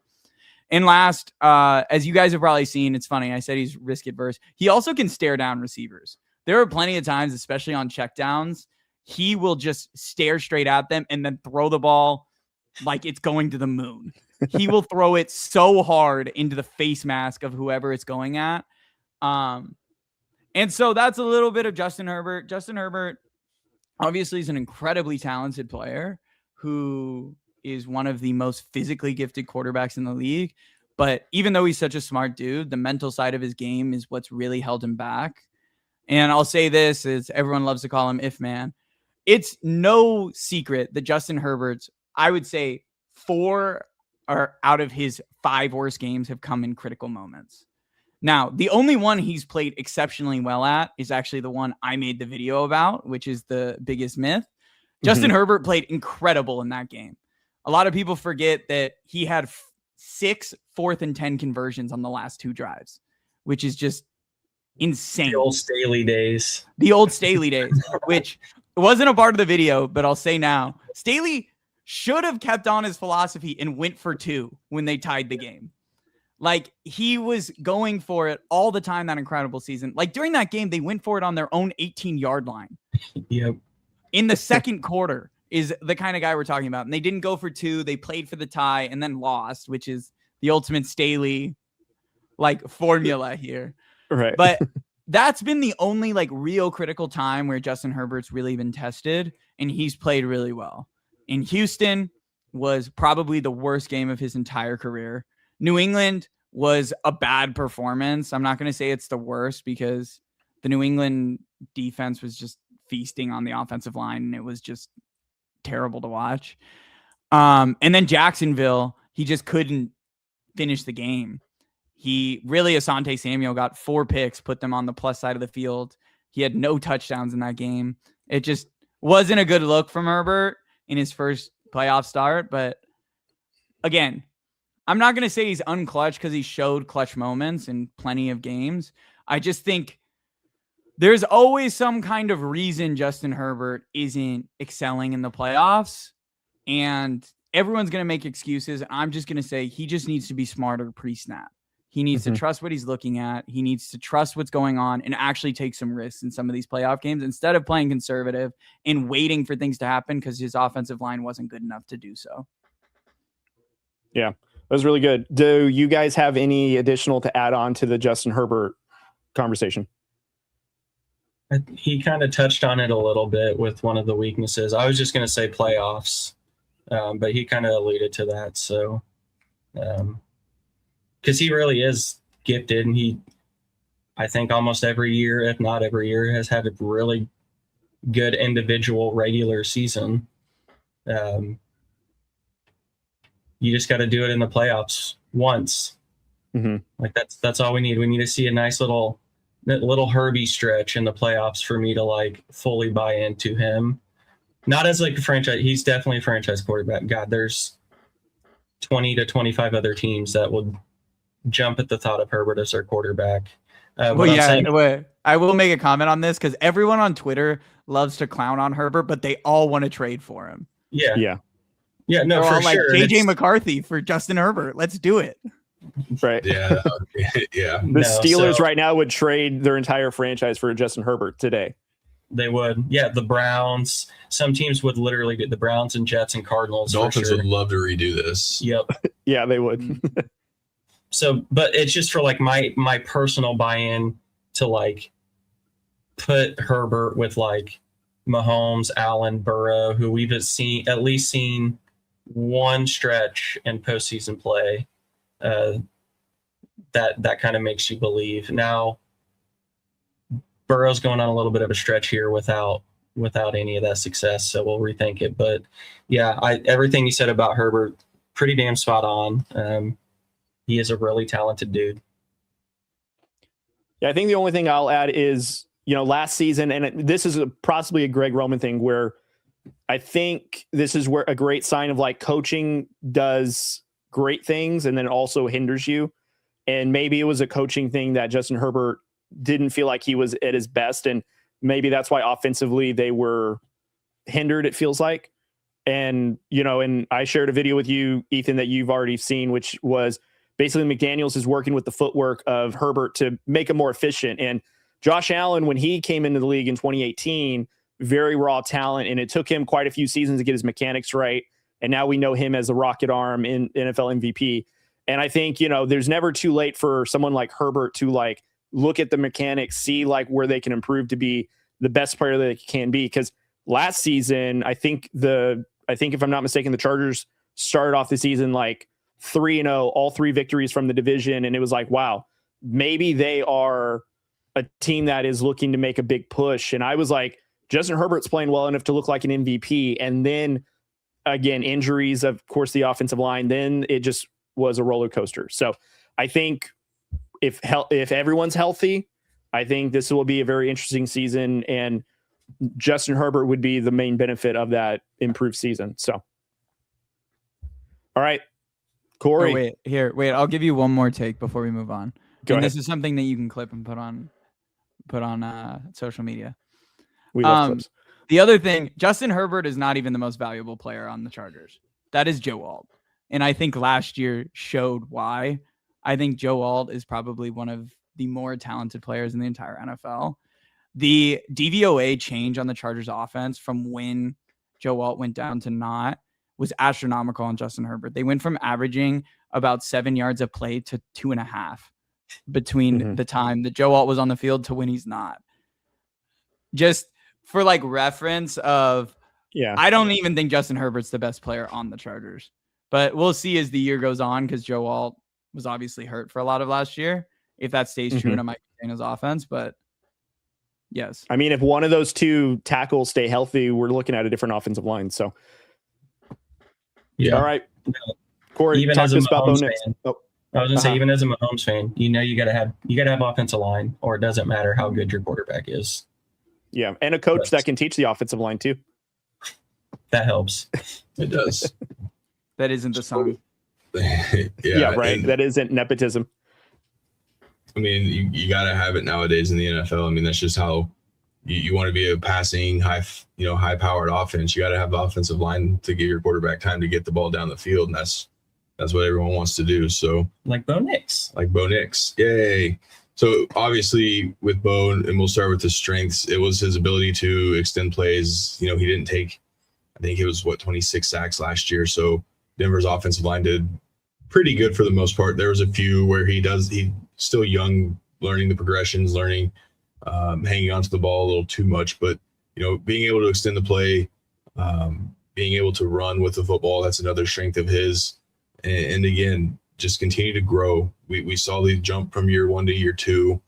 And last, as you guys have probably seen, it's funny, I said he's risk adverse. He also can stare down receivers. There are plenty of times, especially on checkdowns, he will just stare straight at them and then throw the ball like it's going to the moon. He will throw it so hard into the face mask of whoever it's going at. And so that's a little bit of Justin Herbert. Justin Herbert obviously is an incredibly talented player who is one of the most physically gifted quarterbacks in the league. But even though he's such a smart dude, the mental side of his game is what's really held him back. And I'll say this, as everyone loves to call him If Man. It's no secret that Justin Herbert's, I would say, 4 or out of his 5 worst games have come in critical moments. Now, the only one he's played exceptionally well at is actually the one I made the video about, which is the biggest myth. Justin Herbert played incredible in that game. A lot of people forget that he had 6 4th and 10 conversions on the last 2 drives, which is just insane.
The old Staley days.
Which wasn't a part of the video, but I'll say now, Staley should have kept on his philosophy and went for 2 when they tied the game. Like, he was going for it all the time that incredible season. Like, during that game, they went for it on their own 18-yard line.
Yep.
In the second quarter is the kind of guy we're talking about. And they didn't go for 2. They played for the tie and then lost, which is the ultimate Staley, like, formula here.
Right.
But that's been the only like real critical time where Justin Herbert's really been tested, and he's played really well. In Houston was probably the worst game of his entire career. New England was a bad performance. I'm not going to say it's the worst because the New England defense was just feasting on the offensive line, and it was just terrible to watch. And then Jacksonville, he just couldn't finish the game. Asante Samuel got 4 picks, put them on the plus side of the field. He had no touchdowns in that game. It just wasn't a good look from Herbert in his first playoff start. But again, I'm not going to say he's unclutch because he showed clutch moments in plenty of games. I just think there's always some kind of reason Justin Herbert isn't excelling in the playoffs. And everyone's going to make excuses. I'm just going to say he just needs to be smarter pre-snap. He needs to trust what he's looking at. He needs to trust what's going on and actually take some risks in some of these playoff games instead of playing conservative and waiting for things to happen because his offensive line wasn't good enough to do so.
Yeah, that was really good. Do you guys have any additional to add on to the Justin Herbert conversation?
He kind of touched on it a little bit with one of the weaknesses. I was just going to say playoffs, but he kind of alluded to that. So, because he really is gifted, and I think almost every year, if not every year, has had a really good individual regular season. You just got to do it in the playoffs once. Like that's all we need. We need to see a nice little Herbie stretch in the playoffs for me to like fully buy into him. Not as like a franchise. He's definitely a franchise quarterback. God, there's 20 to 25 other teams that would jump at the thought of Herbert as their quarterback.
I will make a comment on this because everyone on Twitter loves to clown on Herbert, but they all want to trade for him.
Yeah. No,
they're
for
all like
sure.
JJ McCarthy for Justin Herbert. Let's do it.
Right.
Yeah. Yeah.
The Steelers right now would trade their entire franchise for Justin Herbert today.
They would. Yeah, the Browns. Some teams would literally get the Browns and Jets and Cardinals.
Dolphins would love to redo this.
Yep.
Yeah, they would.
So, but it's just for like my personal buy-in to like put Herbert with like Mahomes, Allen, Burrow, who we've at least seen one stretch in postseason play. That kind of makes you believe. Now, Burrow's going on a little bit of a stretch here without any of that success, so we'll rethink it. But yeah, everything you said about Herbert, pretty damn spot on. he is a really talented dude.
Yeah, I think the only thing I'll add is, last season, and this is possibly a Greg Roman thing, where I think this is where a great sign of like coaching does great things and then also hinders you. And maybe it was a coaching thing that Justin Herbert didn't feel like he was at his best. And maybe that's why offensively they were hindered, it feels like. And, and I shared a video with you, Ethan, that you've already seen, which was basically McDaniels is working with the footwork of Herbert to make him more efficient. And Josh Allen, when he came into the league in 2018, very raw talent, and it took him quite a few seasons to get his mechanics right. And now we know him as a rocket arm in NFL MVP. And I think, there's never too late for someone like Herbert to like look at the mechanics, see like where they can improve to be the best player that they can be. Because last season, I think if I'm not mistaken, the Chargers started off the season like 3-0, all 3 victories from the division. And it was like, wow, maybe they are a team that is looking to make a big push. And I was like, Justin Herbert's playing well enough to look like an MVP. And then again, injuries, of course, the offensive line, then it just was a roller coaster. So I think if everyone's healthy, I think this will be a very interesting season, and Justin Herbert would be the main benefit of that improved season. So, all right, Corey.
Wait, I'll give you one more take before we move on.
Go ahead.
This is something that you can clip and put on social media.
We love clips.
The other thing, Justin Herbert is not even the most valuable player on the Chargers. That is Joe Alt. And I think last year showed why. I think Joe Alt is probably one of the more talented players in the entire NFL. The DVOA change on the Chargers offense from when Joe Alt went down to not was astronomical on Justin Herbert. They went from averaging about 7 yards a play to 2.5 between the time that Joe Alt was on the field to when he's not. Just for like reference of, I don't even think Justin Herbert's the best player on the Chargers, but we'll see as the year goes on, because Joe Alt was obviously hurt for a lot of last year. If that stays true, and it might contain his offense, but yes.
I mean, if one of those 2 tackles stay healthy, we're looking at a different offensive line. So,
yeah.
All right, Corey,
even
talk
as
to
a
us about
Mahomes
Bo Nix.
fan, I was gonna say, even as a Mahomes fan, you gotta have offensive line, or it doesn't matter how good your quarterback is.
Yeah, and a coach that can teach the offensive line too.
That helps.
It does.
That isn't the song.
Yeah, right. That isn't nepotism.
I mean, you got to have it nowadays in the NFL. I mean, that's just how you want to be a passing, high-powered offense. You got to have the offensive line to give your quarterback time to get the ball down the field, and that's what everyone wants to do. So,
like Bo Nix.
Yay! So obviously with Bo, and we'll start with his strengths, it was his ability to extend plays. He didn't take, I think it was 26 sacks last year. So Denver's offensive line did pretty good for the most part. There was a few where he's still young, learning the progressions, hanging onto the ball a little too much, but being able to extend the play, being able to run with the football, that's another strength of his. And again, just continue to grow. We saw the jump from year 1 to year 2.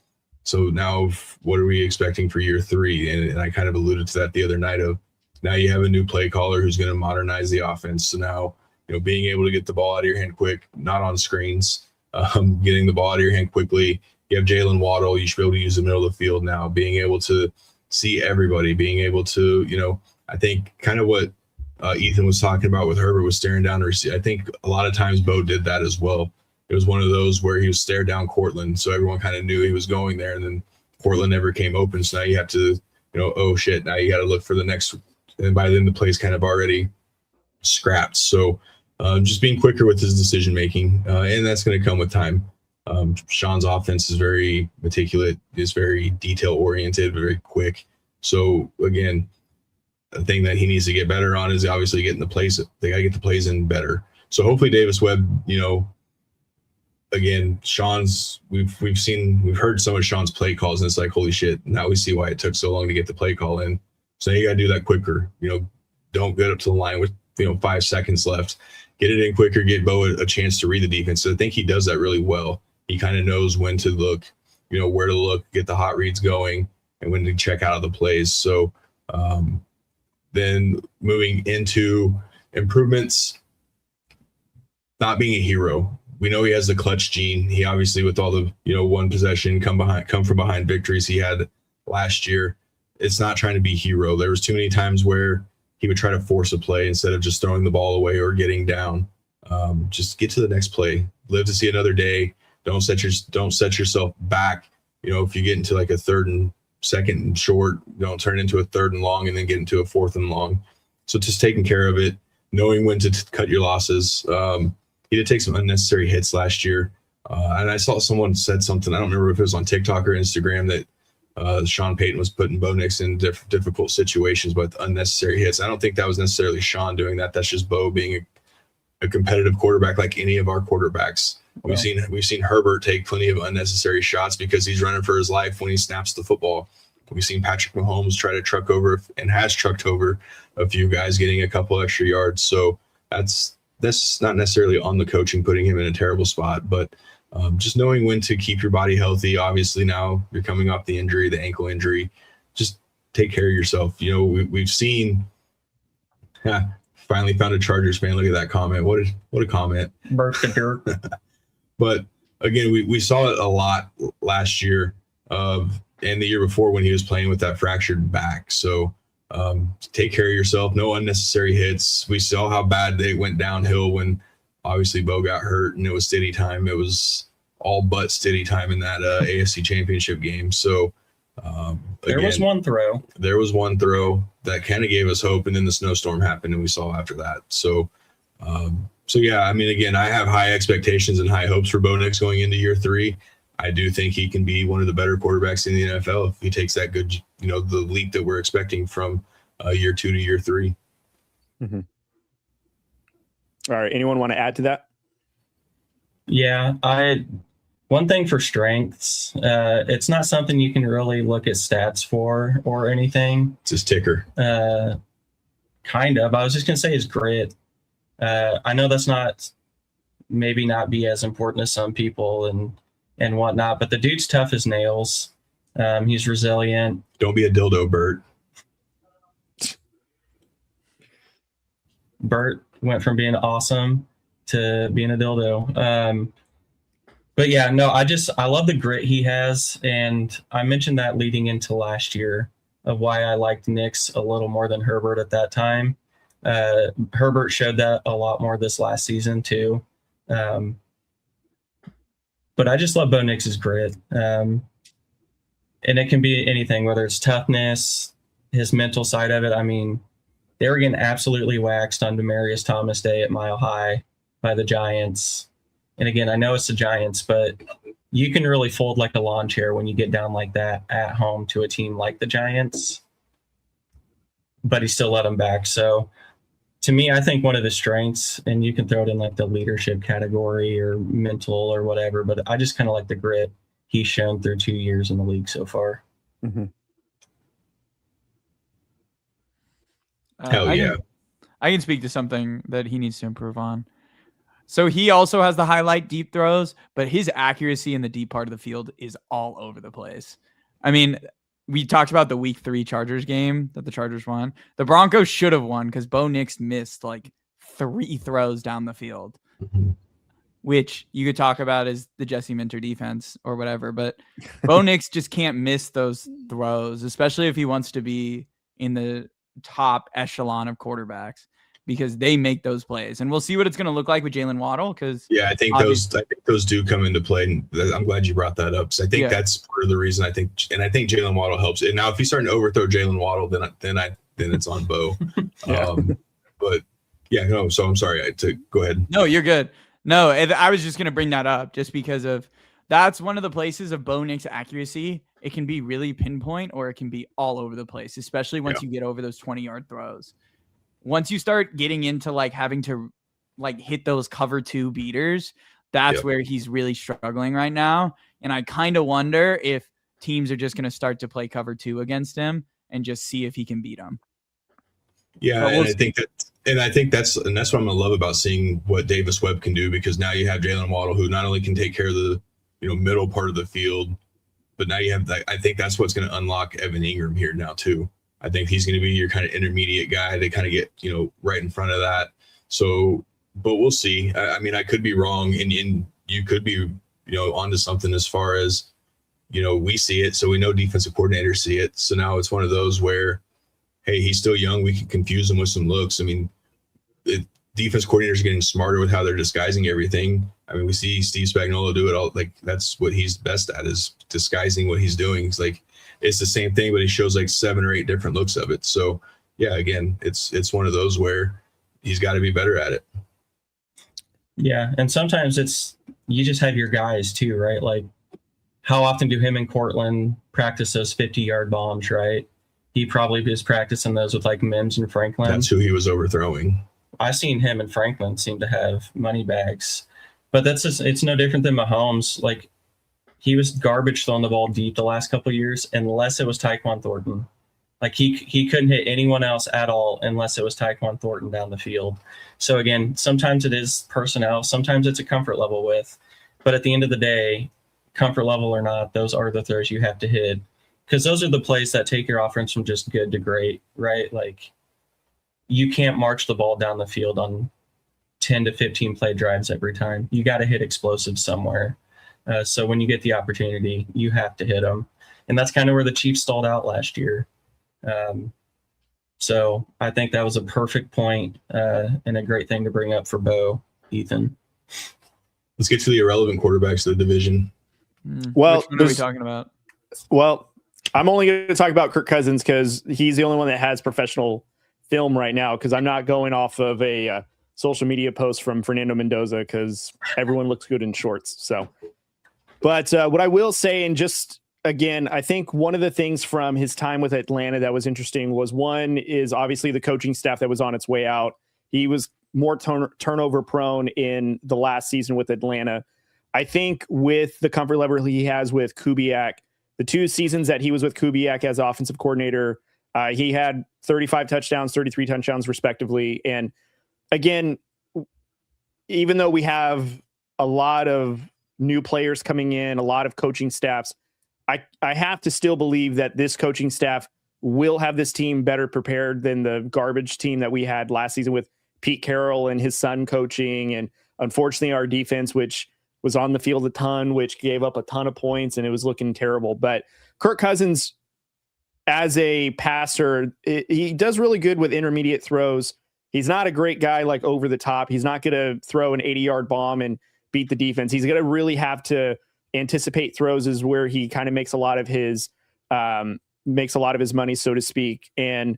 So now what are we expecting for year 3? And I kind of alluded to that the other night of, now you have a new play caller who's going to modernize the offense. So now, being able to get the ball out of your hand quick, not on screens, getting the ball out of your hand quickly. You have Jalen Waddle. You should be able to use the middle of the field now, being able to see everybody, being able to, I think kind of what Ethan was talking about with Herbert was staring down the receiver. I think a lot of times Bo did that as well. It was one of those where he was stared down Cortland, so everyone kind of knew he was going there, and then Cortland never came open. So now you have to, oh shit, now you got to look for the next, and by then the play's kind of already scrapped. So just being quicker with his decision making, and that's going to come with time. Sean's offense is very meticulous, is very detail oriented, very quick. So again, the thing that he needs to get better on is obviously getting the plays. They got to get the plays in better. So hopefully Davis Webb, again, Sean's, we've heard some of Sean's play calls, and it's like, holy shit, now we see why it took so long to get the play call in. So you got to do that quicker. Don't get up to the line with 5 seconds left. Get it in quicker, get Bo a chance to read the defense. So I think he does that really well. He kind of knows when to look, where to look, get the hot reads going, and when to check out of the plays. So then moving into improvements, not being a hero. we know he has the clutch gene. He obviously, with all the, one possession, come from behind victories he had last year, it's not trying to be hero. There was too many times where he would try to force a play instead of just throwing the ball away or getting down. Just get to the next play. Live to see another day. Don't set yourself back. If you get into like a 3rd and 2nd and short, don't turn it into a 3rd and long and then get into a 4th and long. So just taking care of it, knowing when to cut your losses. He did take some unnecessary hits last year. And I saw someone said something, I don't remember if it was on TikTok or Instagram, that Sean Payton was putting Bo Nix in difficult situations with unnecessary hits. I don't think that was necessarily Sean doing that. That's just Bo being a competitive quarterback like any of our quarterbacks. We've seen Herbert take plenty of unnecessary shots because he's running for his life when he snaps the football. We've seen Patrick Mahomes try to truck over and has trucked over a few guys, getting a couple extra yards. So that's not necessarily on the coaching putting him in a terrible spot, but just knowing when to keep your body healthy. Obviously now you're coming off the injury, the ankle injury. Just take care of yourself. We've seen. Finally found a Chargers fan. Look at that comment. What a comment. But again, we saw it a lot last year and the year before when he was playing with that fractured back. So take care of yourself. No unnecessary hits. We saw how bad they went downhill when obviously Bo got hurt and it was steady time. It was all but steady time in that AFC Championship game. So
there was one throw
that kind of gave us hope, and then the snowstorm happened and we saw after that. So yeah, I mean, again, I have high expectations and high hopes for Bo Nix going into year 3. I do think he can be one of the better quarterbacks in the NFL if he takes that good, the leap that we're expecting from year 2 to year 3.
Mm-hmm. All right. Anyone want to add to that?
Yeah, one thing for strengths, it's not something you can really look at stats for or anything.
It's his ticker.
Kind of. I was just going to say his grit. I know that's maybe not be as important as some people and whatnot, but the dude's tough as nails. He's resilient.
Don't be a dildo, Bert.
Bert went from being awesome to being a dildo. But yeah, no, I love the grit he has. And I mentioned that leading into last year of why I liked Nix a little more than Herbert at that time. Herbert showed that a lot more this last season too. But I just love Bo Nix's grit. And it can be anything, whether it's toughness, his mental side of it. I mean, they were getting absolutely waxed on Demaryius Thomas Day at Mile High by the Giants. And again, I know it's the Giants, but you can really fold like a lawn chair when you get down like that at home to a team like the Giants. But he still let them back. So to me, I think one of the strengths, and you can throw it in like the leadership category or mental or whatever, but I just kind of like the grit he's shown through 2 years in the league so far.
Mm-hmm.
Hell yeah.
I can speak to something that he needs to improve on. So he also has the highlight deep throws, but his accuracy in the deep part of the field is all over the place. I mean, we talked about the week 3 Chargers game that the Chargers won. The Broncos should have won because Bo Nix missed like 3 throws down the field, which you could talk about as the Jesse Minter defense or whatever. But Bo Nix just can't miss those throws, especially if he wants to be in the top echelon of quarterbacks, because they make those plays. And we'll see what it's going to look like with Jalen Waddle. Because
I think those do come into play. And I'm glad you brought that up. So I think that's part of the reason I think Jalen Waddle helps. And now if he's starting to overthrow Jalen Waddle, then it's on Bo. But yeah, no. So I'm sorry to go ahead.
No, you're good. No, I was just going to bring that up just because of that's one of the places of Bo Nix accuracy. It can be really pinpoint or it can be all over the place, especially once you get over those 20-yard throws. Once you start getting into like having to like hit those cover 2 beaters, that's where he's really struggling right now. And I kind of wonder if teams are just going to start to play cover 2 against him and just see if he can beat them.
Yeah, and I think that's what I'm gonna love about seeing what Davis Webb can do, because now you have Jalen Waddle, who not only can take care of the middle part of the field, but now you have that. I think that's what's going to unlock Evan Ingram here now too. I think he's going to be your kind of intermediate guy to kind of get right in front of that. So, but we'll see. I mean, I could be wrong, and you could be, onto something as far as, we see it. So we know defensive coordinators see it. So now it's one of those where, hey, he's still young. We can confuse him with some looks. I mean, defense coordinators are getting smarter with how they're disguising everything. I mean, we see Steve Spagnuolo do it all. Like, that's what he's best at, is disguising what he's doing. It's like, it's the same thing, but he shows like 7 or 8 different looks of it. So yeah, again, it's one of those where he's got to be better at it.
Yeah. And sometimes you just have your guys too, right? Like, how often do him and Cortland practice those 50-yard bombs, right? He probably is practicing those with like Mims and Franklin.
That's who he was overthrowing.
I've seen him and Franklin seem to have money bags, but it's no different than Mahomes. Like, he was garbage throwing the ball deep the last couple of years, unless it was Tyquan Thornton. Like, he couldn't hit anyone else at all unless it was Tyquan Thornton down the field. So again, sometimes it is personnel, sometimes it's a comfort level with, but at the end of the day, comfort level or not, those are the throws you have to hit, because those are the plays that take your offense from just good to great, right? Like, you can't march the ball down the field on 10 to 15 play drives every time. You got to hit explosives somewhere. So when you get the opportunity, you have to hit them. And that's kind of where the Chiefs stalled out last year. So I think that was a perfect point and a great thing to bring up for Bo, Ethan.
Let's get to the irrelevant quarterbacks of the division.
Well,
which one are we talking about?
Well, I'm only going to talk about Kirk Cousins because he's the only one that has professional film right now, because I'm not going off of a social media post from Fernando Mendoza, because everyone looks good in shorts. So, but what I will say, and just again, I think one of the things from his time with Atlanta that was interesting was, one is obviously the coaching staff that was on its way out. He was more turnover prone in the last season with Atlanta. I think with the comfort level he has with Kubiak, the 2 seasons that he was with Kubiak as offensive coordinator, he had 35 touchdowns, 33 touchdowns respectively. And again, even though we have a lot of new players coming in, a lot of coaching staffs, I have to still believe that this coaching staff will have this team better prepared than the garbage team that we had last season with Pete Carroll and his son coaching. And unfortunately, our defense, which was on the field a ton, which gave up a ton of points, and it was looking terrible. But Kirk Cousins, as a passer, he does really good with intermediate throws. He's not a great guy like over the top. He's not going to throw an 80-yard bomb and beat the defense. He's going to really have to anticipate throws, is where he kind of makes a lot of his money, so to speak. And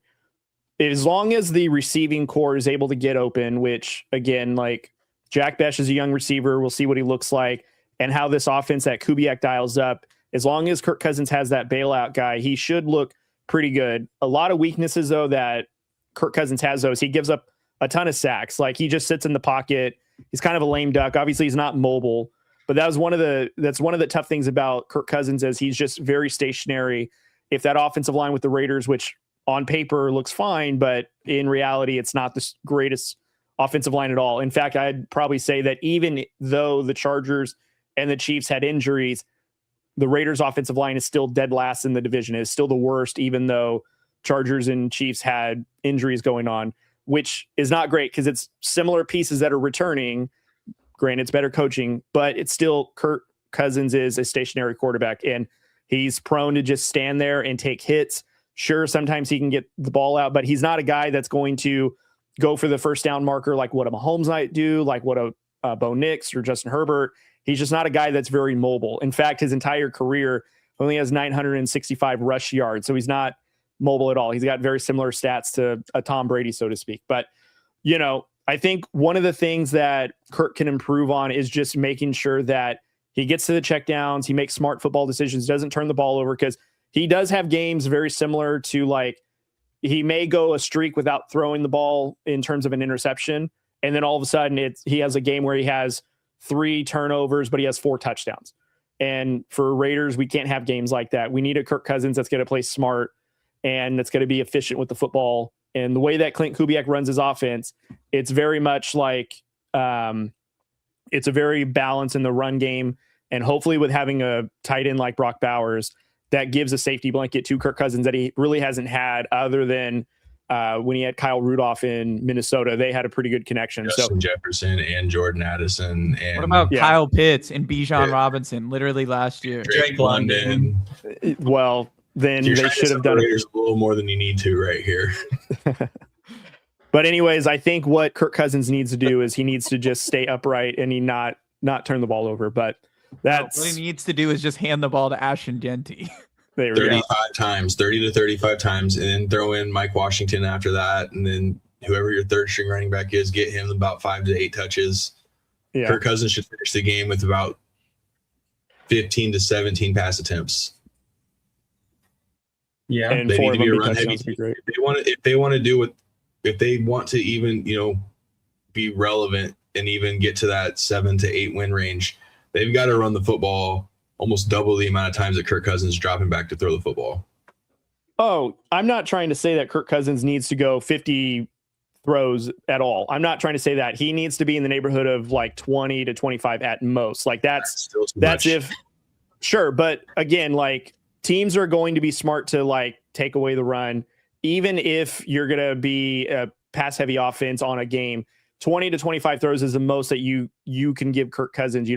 as long as the receiving core is able to get open, which again, like Jack Besh is a young receiver, we'll see what he looks like and how this offense that Kubiak dials up. As long as Kirk Cousins has that bailout guy, he should look pretty good. A lot of weaknesses though that Kirk Cousins has, though, is he gives up a ton of sacks. Like, he just sits in the pocket. He's kind of a lame duck. Obviously he's not mobile, but that's one of the tough things about Kirk Cousins, is he's just very stationary. If that offensive line with the Raiders, which on paper looks fine, but in reality, it's not the greatest offensive line at all. In fact, I'd probably say that even though the Chargers and the Chiefs had injuries, the Raiders offensive line is still dead last in the division. It's still the worst, even though Chargers and Chiefs had injuries going on, which is not great because it's similar pieces that are returning. Granted, it's better coaching, but it's still Kirk Cousins is a stationary quarterback, and he's prone to just stand there and take hits. Sure, sometimes he can get the ball out, but he's not a guy that's going to go for the first down marker like what a Mahomes might do, like what a Bo Nix or Justin Herbert. He's just not a guy that's very mobile. In fact, his entire career only has 965 rush yards, so he's not mobile at all. He's got very similar stats to a Tom Brady, so to speak. But, you know, I think one of the things that Kirk can improve on is just making sure that he gets to the checkdowns, he makes smart football decisions, doesn't turn the ball over, because he does have games very similar to, like, he may go a streak without throwing the ball in terms of an interception, and then all of a sudden he has a game where he has 3 turnovers, but he has 4 touchdowns. And for Raiders, we can't have games like that. We need a Kirk Cousins that's going to play smart and that's going to be efficient with the football. And the way that Clint Kubiak runs his offense, it's very much like it's a very balanced in the run game. And hopefully with having a tight end like Brock Bowers, that gives a safety blanket to Kirk Cousins that he really hasn't had, other than when he had Kyle Rudolph in Minnesota, they had a pretty good connection.
Justin Jefferson and Jordan Addison. And
What about Kyle Pitts and Bijan Robinson literally last year?
Drake London.
Well, then
You're
they should have done it
a little more than you need to right here.
But anyways, I think what Kirk Cousins needs to do is he needs to just stay upright and he not turn the ball over. But that's
what he needs to do is just hand the ball to Ashton Genty.
30 to 35 times, and then throw in Mike Washington after that, and then whoever your third string running back is, get him about 5 to 8 touches.
Yeah.
Kirk Cousins should finish the game with about 15 to 17 pass attempts.
Yeah,
and
they need to be a
run
run heavy. If they want to even be relevant and even get to that 7 to 8 win range, they've got to run the football almost double the amount of times that Kirk Cousins is dropping back to throw the football.
Oh, I'm not trying to say that Kirk Cousins needs to go 50 throws at all. I'm not trying to say that. He needs to be in the neighborhood of like 20 to 25 at most. Like that's if sure. But again, like teams are going to be smart to like take away the run, even if you're going to be a pass heavy offense on a game. 20 to 25 throws is the most that you can give Kirk Cousins.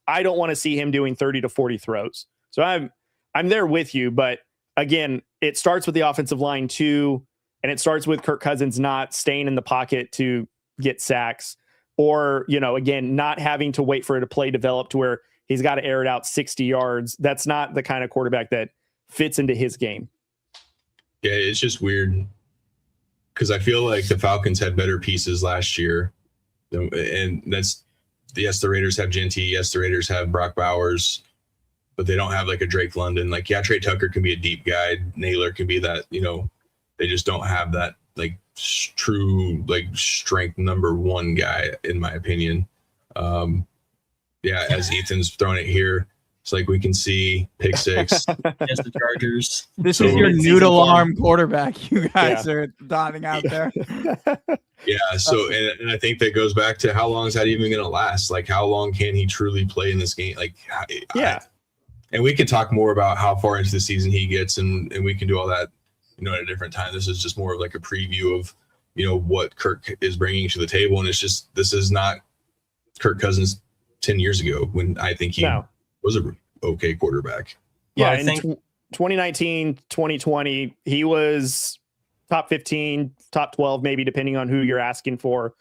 I don't want to see him doing 30 to 40 throws. So I'm there with you, but again, it starts with the offensive line too, and it starts with Kirk Cousins not staying in the pocket to get sacks, or again, not having to wait for it to play develop to where he's got to air it out 60 yards. That's not the kind of quarterback that fits into his game.
Yeah, it's just weird because I feel like the Falcons had better pieces last year, and that's. Yes, the Raiders have Genty. Yes, the Raiders have Brock Bowers, but they don't have like a Drake London. Like, yeah, Trey Tucker can be a deep guy. Naylor can be that, they just don't have that like true like strength number one guy, in my opinion. As Ethan's throwing it here, it's like we can see pick six.
Against the Chargers.
This is your noodle arm quarterback you guys are dotting out there.
Yeah, so and I think that goes back to how long is that even going to last? Like, how long can he truly play in this game? Like, and we can talk more about how far into the season he gets, and we can do all that, at a different time. This is just more of like a preview of, what Kirk is bringing to the table, and it's just this is not Kirk Cousins 10 years ago when I think he was a okay quarterback.
Yeah, well, I think 2019, 2020, he was top 15, top 12, maybe depending on who you're asking for.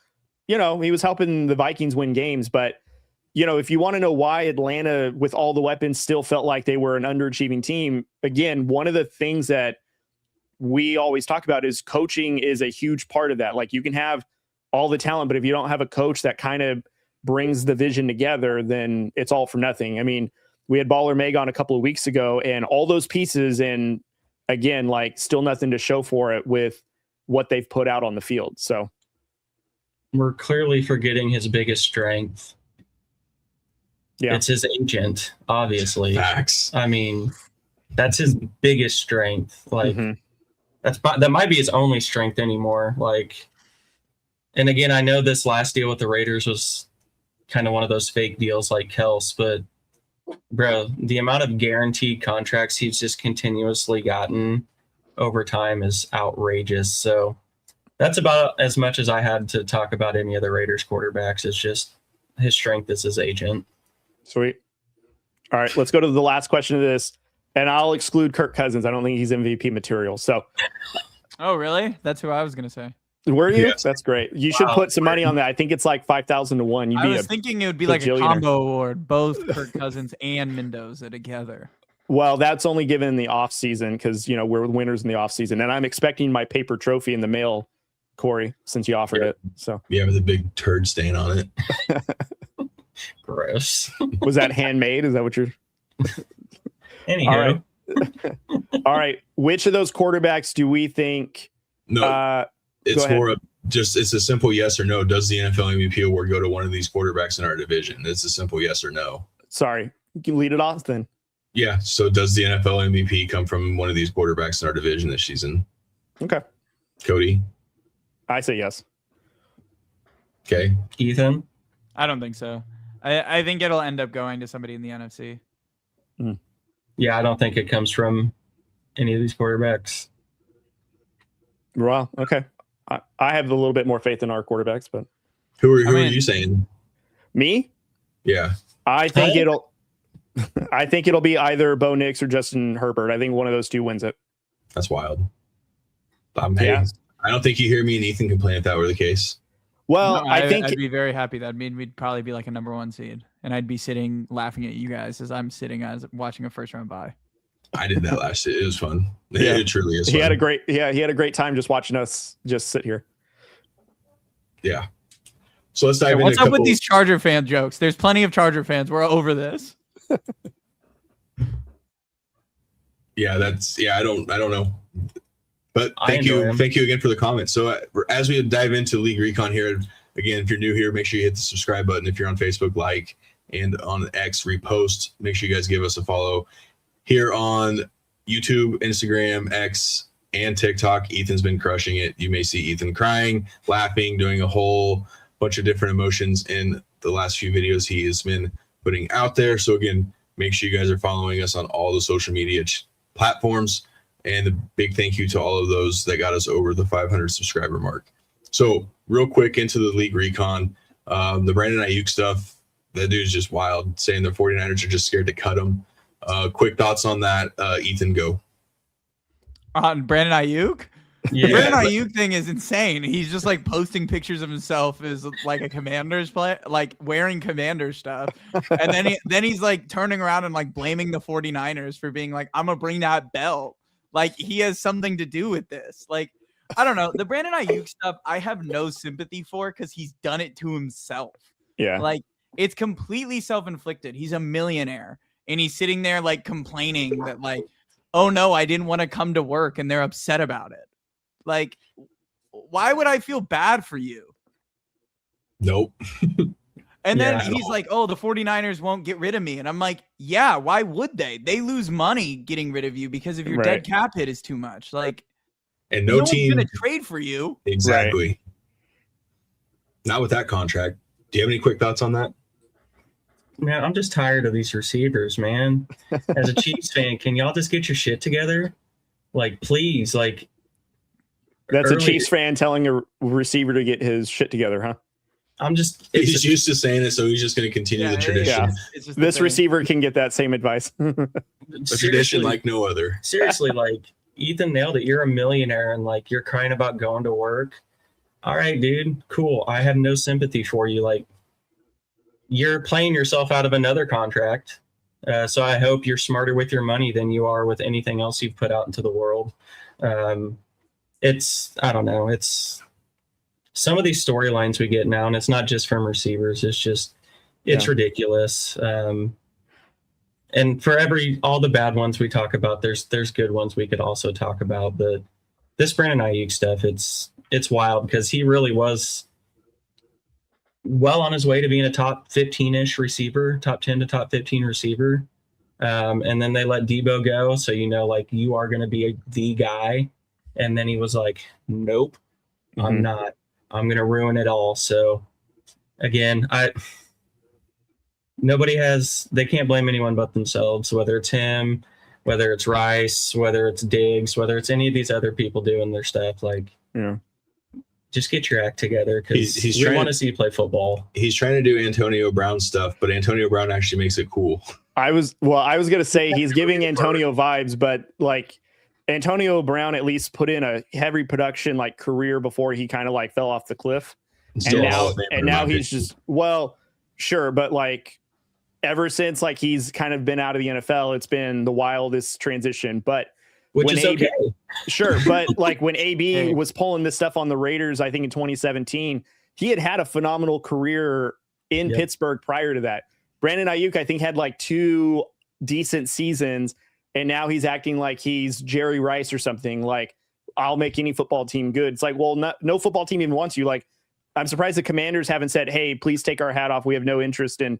He was helping the Vikings win games, but if you want to know why Atlanta with all the weapons still felt like they were an underachieving team, again, one of the things that we always talk about is coaching is a huge part of that. Like, you can have all the talent, but if you don't have a coach that kind of brings the vision together, then it's all for nothing. I mean, we had Baller Meg on a couple of weeks ago, and all those pieces, and again, like still nothing to show for it with what they've put out on the field. So
we're clearly forgetting his biggest strength. Yeah, it's his agent, obviously.
Facts.
I mean, that's his biggest strength. Like that might be his only strength anymore. Like, and again, I know this last deal with the Raiders was kind of one of those fake deals like Kels, but bro, the amount of guaranteed contracts he's just continuously gotten over time is outrageous. So that's about as much as I had to talk about any of the Raiders quarterbacks. It's just his strength is his agent.
Sweet. All right, let's go to the last question of this, and I'll exclude Kirk Cousins. I don't think he's MVP material. So,
oh, really? That's who I was going to say.
Were you? Yes. That's great. You should put some money on that. I think it's like 5,000 to 1.
I was thinking it would be like a combo award, both Kirk Cousins and Mendoza together.
Well, that's only given in the off season because we're winners in the off season, and I'm expecting my paper trophy in the mail, Corey, since you offered it. So
with a big turd stain on it.
Gross.
Was that handmade? Is that what you're?
Anywho.
All right. Which of those quarterbacks do we think?
No. It's more of just, it's a simple yes or no. Does the NFL MVP award go to one of these quarterbacks in our division? It's a simple yes or no.
Sorry. You can lead it off then.
Yeah. So does the NFL MVP come from one of these quarterbacks in our division this season?
Okay.
Cody?
I say yes.
Okay.
Ethan?
I don't think so. I think it'll end up going to somebody in the NFC.
Yeah, I don't think it comes from any of these quarterbacks.
Well, okay. I have a little bit more faith in our quarterbacks, but
Who are you saying?
me?
Yeah.
I think it'll be either Bo Nix or Justin Herbert. I think one of those two wins it.
That's wild.
Yeah.
I don't think you hear me and Ethan complain if that were the case.
Well,
No,
I think
I'd be very happy. That mean we'd probably be like a number 1 seed, and I'd be sitting laughing at you guys as I'm sitting as watching a first round bye.
I did that last year. It was fun.
Yeah.
It truly is.
He
fun.
had a great time just watching us just sit here.
Yeah. So let's dive into
what's up with these Charger fan jokes? There's plenty of Charger fans. We're over this.
Yeah, I don't know. But
I
thank you
enjoy 'em.
again for the comments. So as we dive into League Recon here, again, if you're new here, make sure you hit the subscribe button. If you're on Facebook, like, and on X, repost. Make sure you guys give us a follow here on YouTube, Instagram, X, and TikTok. Ethan's been crushing it. You may see Ethan crying, laughing, doing a whole bunch of different emotions in the last few videos he has been putting out there. So again, make sure you guys are following us on all the social media platforms. And a big thank you to all of those that got us over the 500 subscriber mark. So real quick into the League Recon, the Brandon Aiyuk stuff, that dude's just wild, saying the 49ers are just scared to cut him. Quick thoughts on that, Ethan, go.
On Brandon Aiyuk?
Yeah.
The Brandon Aiyuk thing is insane. He's just like posting pictures of himself as like a Commanders play, like wearing Commander stuff. And then he's like turning around and like blaming the 49ers for being like, I'm gonna bring that belt. Like he has something to do with this. Like, I don't know. The Brandon Aiyuk stuff, I have no sympathy for because he's done it to himself.
Yeah.
Like it's completely self-inflicted. He's a millionaire and he's sitting there like complaining that like, oh no, I didn't want to come to work and they're upset about it. Like, why would I feel bad for you?
Nope.
And then he's like, oh, the 49ers won't get rid of me. And I'm like, yeah, why would they? They lose money getting rid of you because if your dead cap hit is too much. Like,
and no team
going to trade for you.
Exactly. Right. Not with that contract. Do you have any quick thoughts on that?
Man, I'm just tired of these receivers, man. As a Chiefs fan, can y'all just get your shit together? Like, please, like.
That's a Chiefs fan telling a receiver to get his shit together, huh?
He's used to saying it, so he's just going to continue the tradition.
Yeah. This receiver can get that same advice.
A tradition like no other.
Seriously, like Ethan nailed it. You're a millionaire and like you're crying about going to work. All right, dude, cool. I have no sympathy for you. Like you're playing yourself out of another contract. So I hope you're smarter with your money than you are with anything else you've put out into the world. I don't know. It's some of these storylines we get now, and it's not just from receivers. It's ridiculous. And for all the bad ones we talk about, there's good ones we could also talk about. But this Brandon Aiyuk stuff, it's wild because he really was well on his way to being a top 15-ish receiver, top 10 to top 15 receiver. And then they let Debo go. So, like you are going to be the guy. And then he was like, nope, I'm not. I'm going to ruin it all. So again, they can't blame anyone but themselves, whether it's him, whether it's Rice, whether it's Diggs, whether it's any of these other people doing their stuff. Like, just get your act together because we want to see you play football.
He's trying to do Antonio Brown stuff, but Antonio Brown actually makes it cool.
I was going to say he's giving Antonio vibes, but like Antonio Brown at least put in a heavy production like career before he kind of like fell off the cliff. And now he's just, well, sure. But like ever since like he's kind of been out of the NFL, it's been the wildest transition, but
which is okay.
Sure. But like when AB was pulling this stuff on the Raiders, I think in 2017, he had a phenomenal career in Pittsburgh prior to that. Brandon Aiyuk, I think, had like 2 decent seasons. And now he's acting like he's Jerry Rice or something. Like, I'll make any football team good. It's like, well, no football team even wants you. Like, I'm surprised the Commanders haven't said, hey, please take our hat off. We have no interest in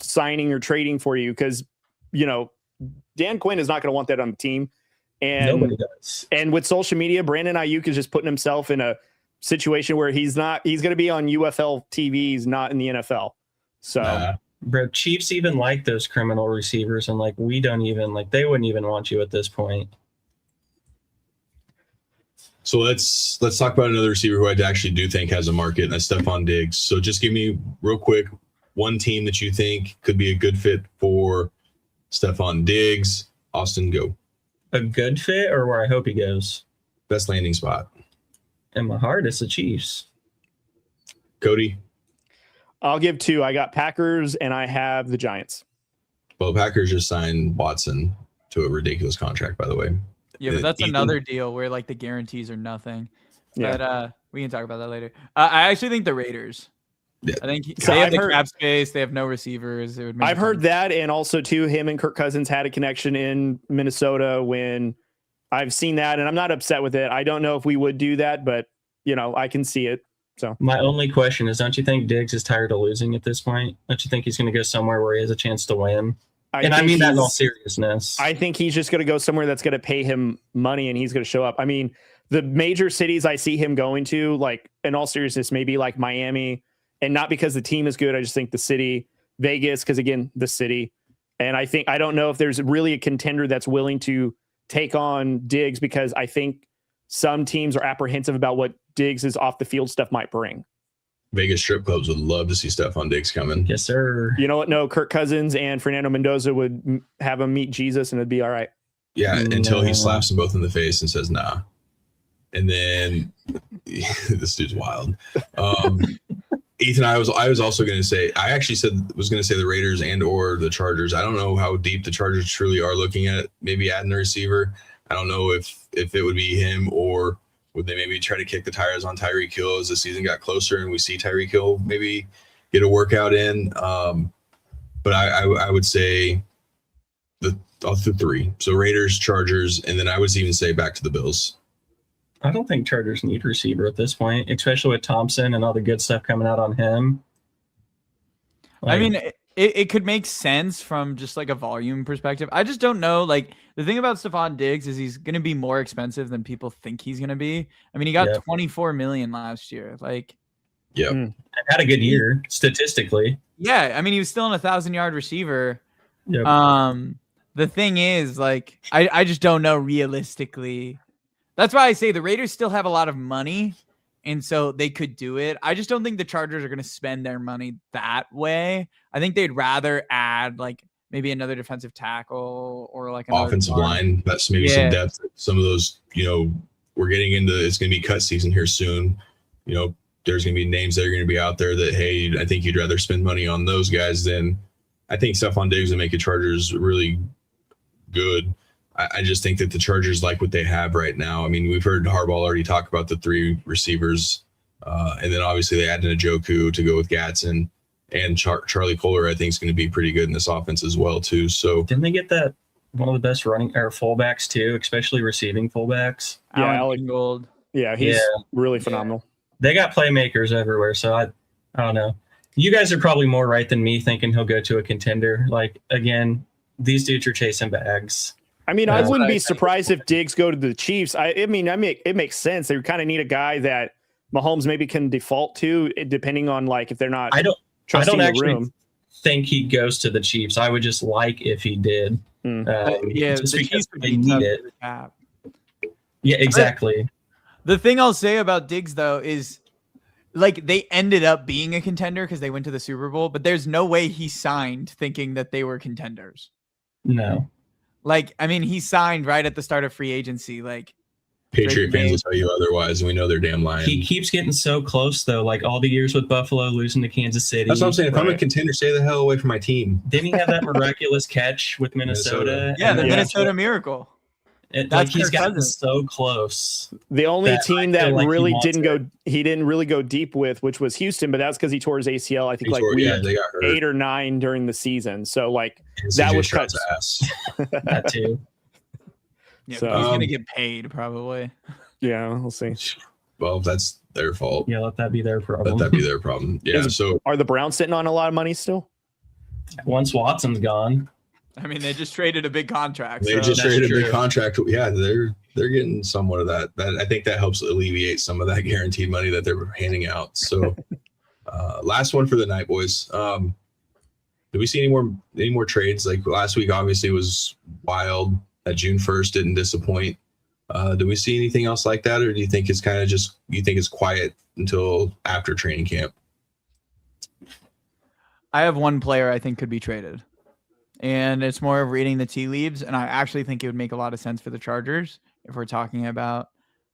signing or trading for you. Because, Dan Quinn is not going to want that on the team. And
nobody does.
And with social media, Brandon Aiyuk is just putting himself in a situation where he's going to be on UFL TVs, not in the NFL. So.
Bro, Chiefs even like those criminal receivers, and like they wouldn't even want you at this point.
So let's talk about another receiver who I actually do think has a market, and that's Stephon Diggs. So just give me real quick one team that you think could be a good fit for Stephon Diggs. Austin, go.
A good fit, or where I hope he goes?
Best landing spot.
In my heart, it's the Chiefs.
Cody.
I'll give 2. I got Packers and I have the Giants.
Well, Packers just signed Watson to a ridiculous contract, by the way.
Yeah, but that's
Ethan.
another deal where like the guarantees are nothing.
Yeah.
But we can talk about that later. I actually think the Raiders.
Yeah.
I think
So
they have
I've
the
heard-
cap space. They have no receivers. It would make
I've heard that, and also too, him and Kirk Cousins had a connection in Minnesota. When I've seen that, and I'm not upset with it. I don't know if we would do that, but I can see it. So
My only question is, don't you think Diggs is tired of losing at this point? Don't you think he's going to go somewhere where he has a chance to win? And I
think
mean that in all
he's-
seriousness.
I think he's just going to go somewhere that's going to pay him money, and he's going to show up. I mean, the major cities I see him going to, like in all seriousness, maybe like Miami, and not because the team is good. I just think the city, Vegas, because again, the city. And I don't know if there's really a contender that's willing to take on Diggs, because I think some teams are apprehensive about what Diggs' off the field stuff might bring.
Vegas strip clubs would love to see Stephon Diggs coming.
Yes, sir.
You know what? No, Kirk Cousins and Fernando Mendoza would have him meet Jesus, and it'd be all right.
Yeah, until he
No.
slaps them both in the face and says, nah. And then this dude's wild. Ethan, I was also going to say, I actually was going to say the Raiders and or the Chargers. I don't know how deep the Chargers truly are looking at maybe adding a receiver. I don't know if it would be him, or would they maybe try to kick the tires on Tyreek Hill as the season got closer and we see Tyreek Hill maybe get a workout in. But I would say the 3. So Raiders, Chargers, and then I would even say back to the Bills.
I don't think Chargers need a receiver at this point, especially with Thompson and all the good stuff coming out on him.
I mean, it could make sense from just like a volume perspective. I just don't know. Like the thing about Stephon Diggs is he's going to be more expensive than people think he's going to be. I mean, he got 24 million last year. Like,
yeah,
had a good year statistically.
Yeah, I mean, he was still an 1,000-yard receiver.
Yep.
The thing is, like, I just don't know realistically. That's why I say the Raiders still have a lot of money, and so they could do it. I just don't think the Chargers are going to spend their money that way. I think they'd rather add, like, maybe another defensive tackle or, like, another
offensive line. That's maybe some depth. Some of those, we're getting into, it's going to be cut season here soon. There's going to be names that are going to be out there that, hey, I think you'd rather spend money on those guys than I think Stephon Diggs would make the Chargers really good. I just think that the Chargers like what they have right now. I mean, we've heard Harbaugh already talk about the 3 receivers, and then obviously they added Njoku to go with Gatson, and Charlie Kohler I think is going to be pretty good in this offense as well too. So
didn't they get that one of the best running or fullbacks too, especially receiving fullbacks?
Yeah,
Alec Gold.
Yeah, he's really phenomenal.
They got playmakers everywhere, so I don't know. You guys are probably more right than me thinking he'll go to a contender. Like, again, these dudes are chasing bags.
I mean, I wouldn't be surprised if Diggs go to the Chiefs. It makes sense. They kind of need a guy that Mahomes maybe can default to, depending on like if they're not. I don't
actually think he goes to the Chiefs. I would just like if he did. Just because they need it. Yeah, exactly.
The thing I'll say about Diggs though is, like, they ended up being a contender because they went to the Super Bowl, but there's no way he signed thinking that they were contenders.
No.
Like, I mean, he signed right at the start of free agency. Like,
Patriot fans will tell you otherwise, and we know they're damn lying.
He keeps getting so close, though. Like, all the years with Buffalo, losing to Kansas City.
That's what I'm saying. If I'm a contender, stay the hell away from my team.
Didn't he have that miraculous catch with Minnesota?
Yeah, the Minnesota Miracle.
Like, he's gotten so close.
The only team that
like
really didn't really go deep with, which was Houston, but that's because he tore his ACL. I think
they got hurt.
8 or 9 during the season. So like
And
that
CJ
was
Stroud's
cut.
ass.
That too.
Yeah,
So,
but he's gonna get paid probably.
Yeah, we'll see.
Well, that's their fault.
Yeah, let that be their problem.
Let that be their problem. Yeah. So
Are the Browns sitting on a lot of money still?
Once Watson's gone.
I mean, they just traded a big contract.
they
so
just
that's
traded a
true.
big contract. Yeah, they're getting somewhat of that. I think that helps alleviate some of that guaranteed money that they're handing out. So, last one for the night, boys. Did we see any more trades? Like last week, obviously was wild. That June 1st didn't disappoint. Do we see anything else like that, or do you think it's kind of just it's quiet until after training camp?
I have one player I think could be traded, and it's more of reading the tea leaves. And I actually think it would make a lot of sense for the Chargers if we're talking about.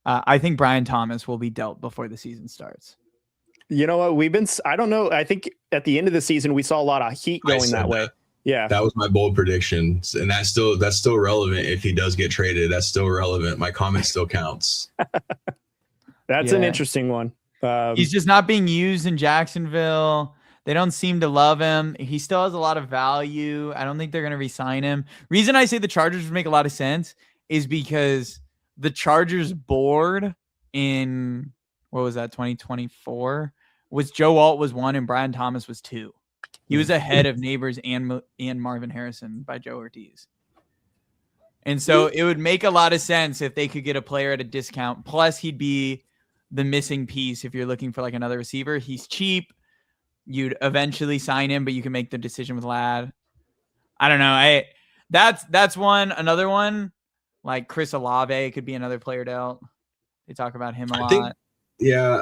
I think Brian Thomas will be dealt before the season starts.
You know what? I don't know. I think at the end of the season, we saw a lot of heat going that way. Yeah.
That was my bold prediction. And that's still relevant. If he does get traded, that's still relevant. My comment still counts.
That's an interesting one.
He's just not being used in Jacksonville. They don't seem to love him. He still has a lot of value. I don't think they're going to re-sign him. Reason I say the Chargers would make a lot of sense is because the Chargers board in, what was that, 2024, was Joe Alt was 1 and Brian Thomas was 2. He was ahead of Neighbors and Marvin Harrison by Joe Ortiz. And so it would make a lot of sense if they could get a player at a discount. Plus, he'd be the missing piece if you're looking for like another receiver. He's cheap. You'd eventually sign him, but you can make the decision with Ladd. I don't know. That's one. Another one, like Chris Olave could be another player dealt. They talk about him a lot.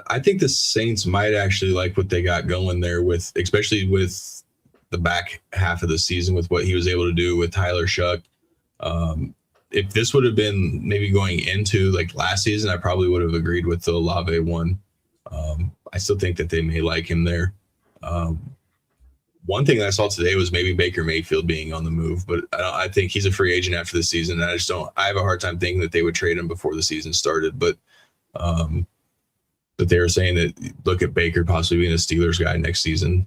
I think the Saints might actually like what they got going there with, especially with the back half of the season with what he was able to do with Tyler Shuck. If this would have been maybe going into like last season, I probably would have agreed with the Olave one. I still think that they may like him there. One thing that I saw today was maybe Baker Mayfield being on the move, but I think he's a free agent after the season. And I have a hard time thinking that they would trade him before the season started, but they were saying that look at Baker possibly being a Steelers guy next season.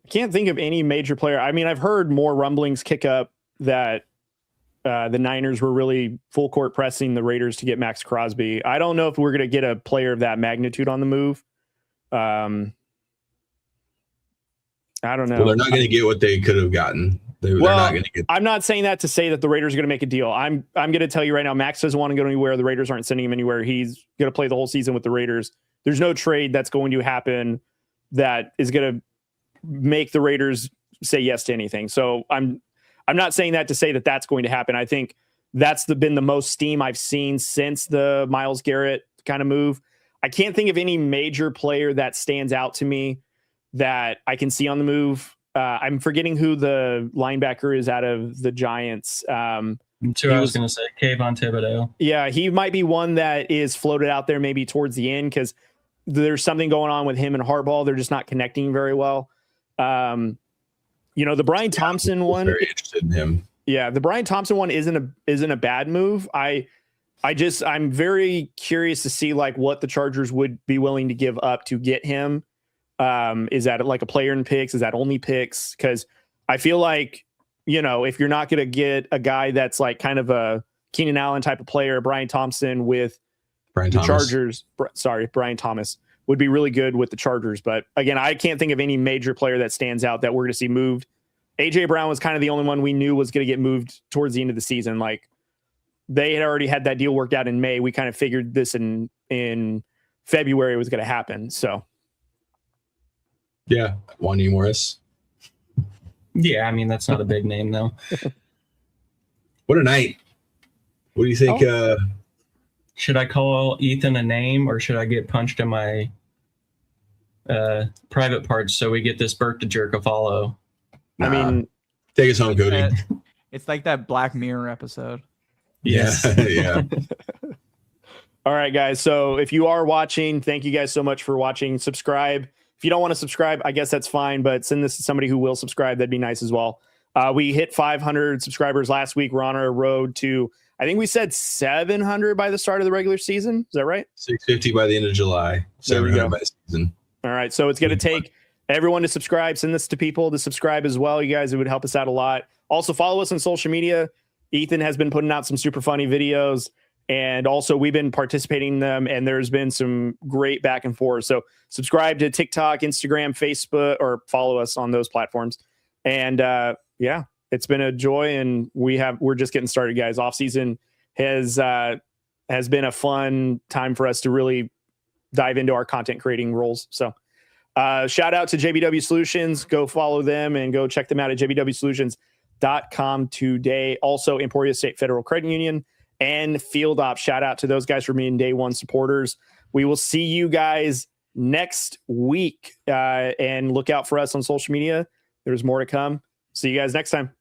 I can't think of any major player. I mean, I've heard more rumblings kick up that the Niners were really full court pressing the Raiders to get Max Crosby. I don't know if we're going to get a player of that magnitude on the move. I don't know.
Well, they're not going to get what they could have gotten. They're not going to get.
I'm not saying that to say that the Raiders are going to make a deal. I'm going to tell you right now, Max doesn't want to go anywhere. The Raiders aren't sending him anywhere. He's going to play the whole season with the Raiders. There's no trade that's going to happen that is going to make the Raiders say yes to anything. So I'm not saying that to say that that's going to happen. I think that's been the most steam I've seen since the Myles Garrett kind of move. I can't think of any major player that stands out to me that I can see on the move. I'm forgetting who the linebacker is out of the Giants.
I was going to say Kayvon Thibodeau.
Yeah, he might be one that is floated out there maybe towards the end because there's something going on with him and Harbaugh. They're just not connecting very well. The Brian Thompson one.
Very interested in him.
Yeah, the Brian Thompson one isn't a bad move. I'm very curious to see like what the Chargers would be willing to give up to get him. Is that like a player in picks? Is that only picks? Because I feel like, if you're not going to get a guy that's like kind of a Keenan Allen type of player, Brian Thompson with the Chargers, Brian Thomas would be really good with the Chargers. But again, I can't think of any major player that stands out that we're going to see moved. AJ Brown was kind of the only one we knew was going to get moved towards the end of the season. Like they had already had that deal worked out in May. We kind of figured this in February was going to happen. So.
Yeah, Wanya Morris.
Yeah, I mean, that's not a big name, though.
What a night. What do you think?
Should I call Ethan a name or should I get punched in my private parts so we get this Bert to jerk a follow?
I mean,
take us home, Cody.
It's like that Black Mirror episode.
Yes. Yeah.
All right, guys. So if you are watching, thank you guys so much for watching. Subscribe. If you don't want to subscribe, I guess that's fine, but send this to somebody who will subscribe. That'd be nice as well. We hit 500 subscribers last week. We're on our road to, I think we said 700 by the start of the regular season. Is that right?
650 by the end of July. 700 by the season.
All right. So it's going to take everyone to subscribe. Send this to people to subscribe as well. You guys, it would help us out a lot. Also follow us on social media. Ethan has been putting out some super funny videos. And also we've been participating in them and there's been some great back and forth. So subscribe to TikTok, Instagram, Facebook, or follow us on those platforms. And it's been a joy and we're just getting started, guys. Off season has been a fun time for us to really dive into our content creating roles. So shout out to JBW Solutions. Go follow them and go check them out at JBW Solutions. fieldops.com today. Also, Emporia State Federal Credit Union and Field Ops. Shout out to those guys for being day one supporters. We will see you guys next week, and look out for us on social media. There's more to come. See you guys next time.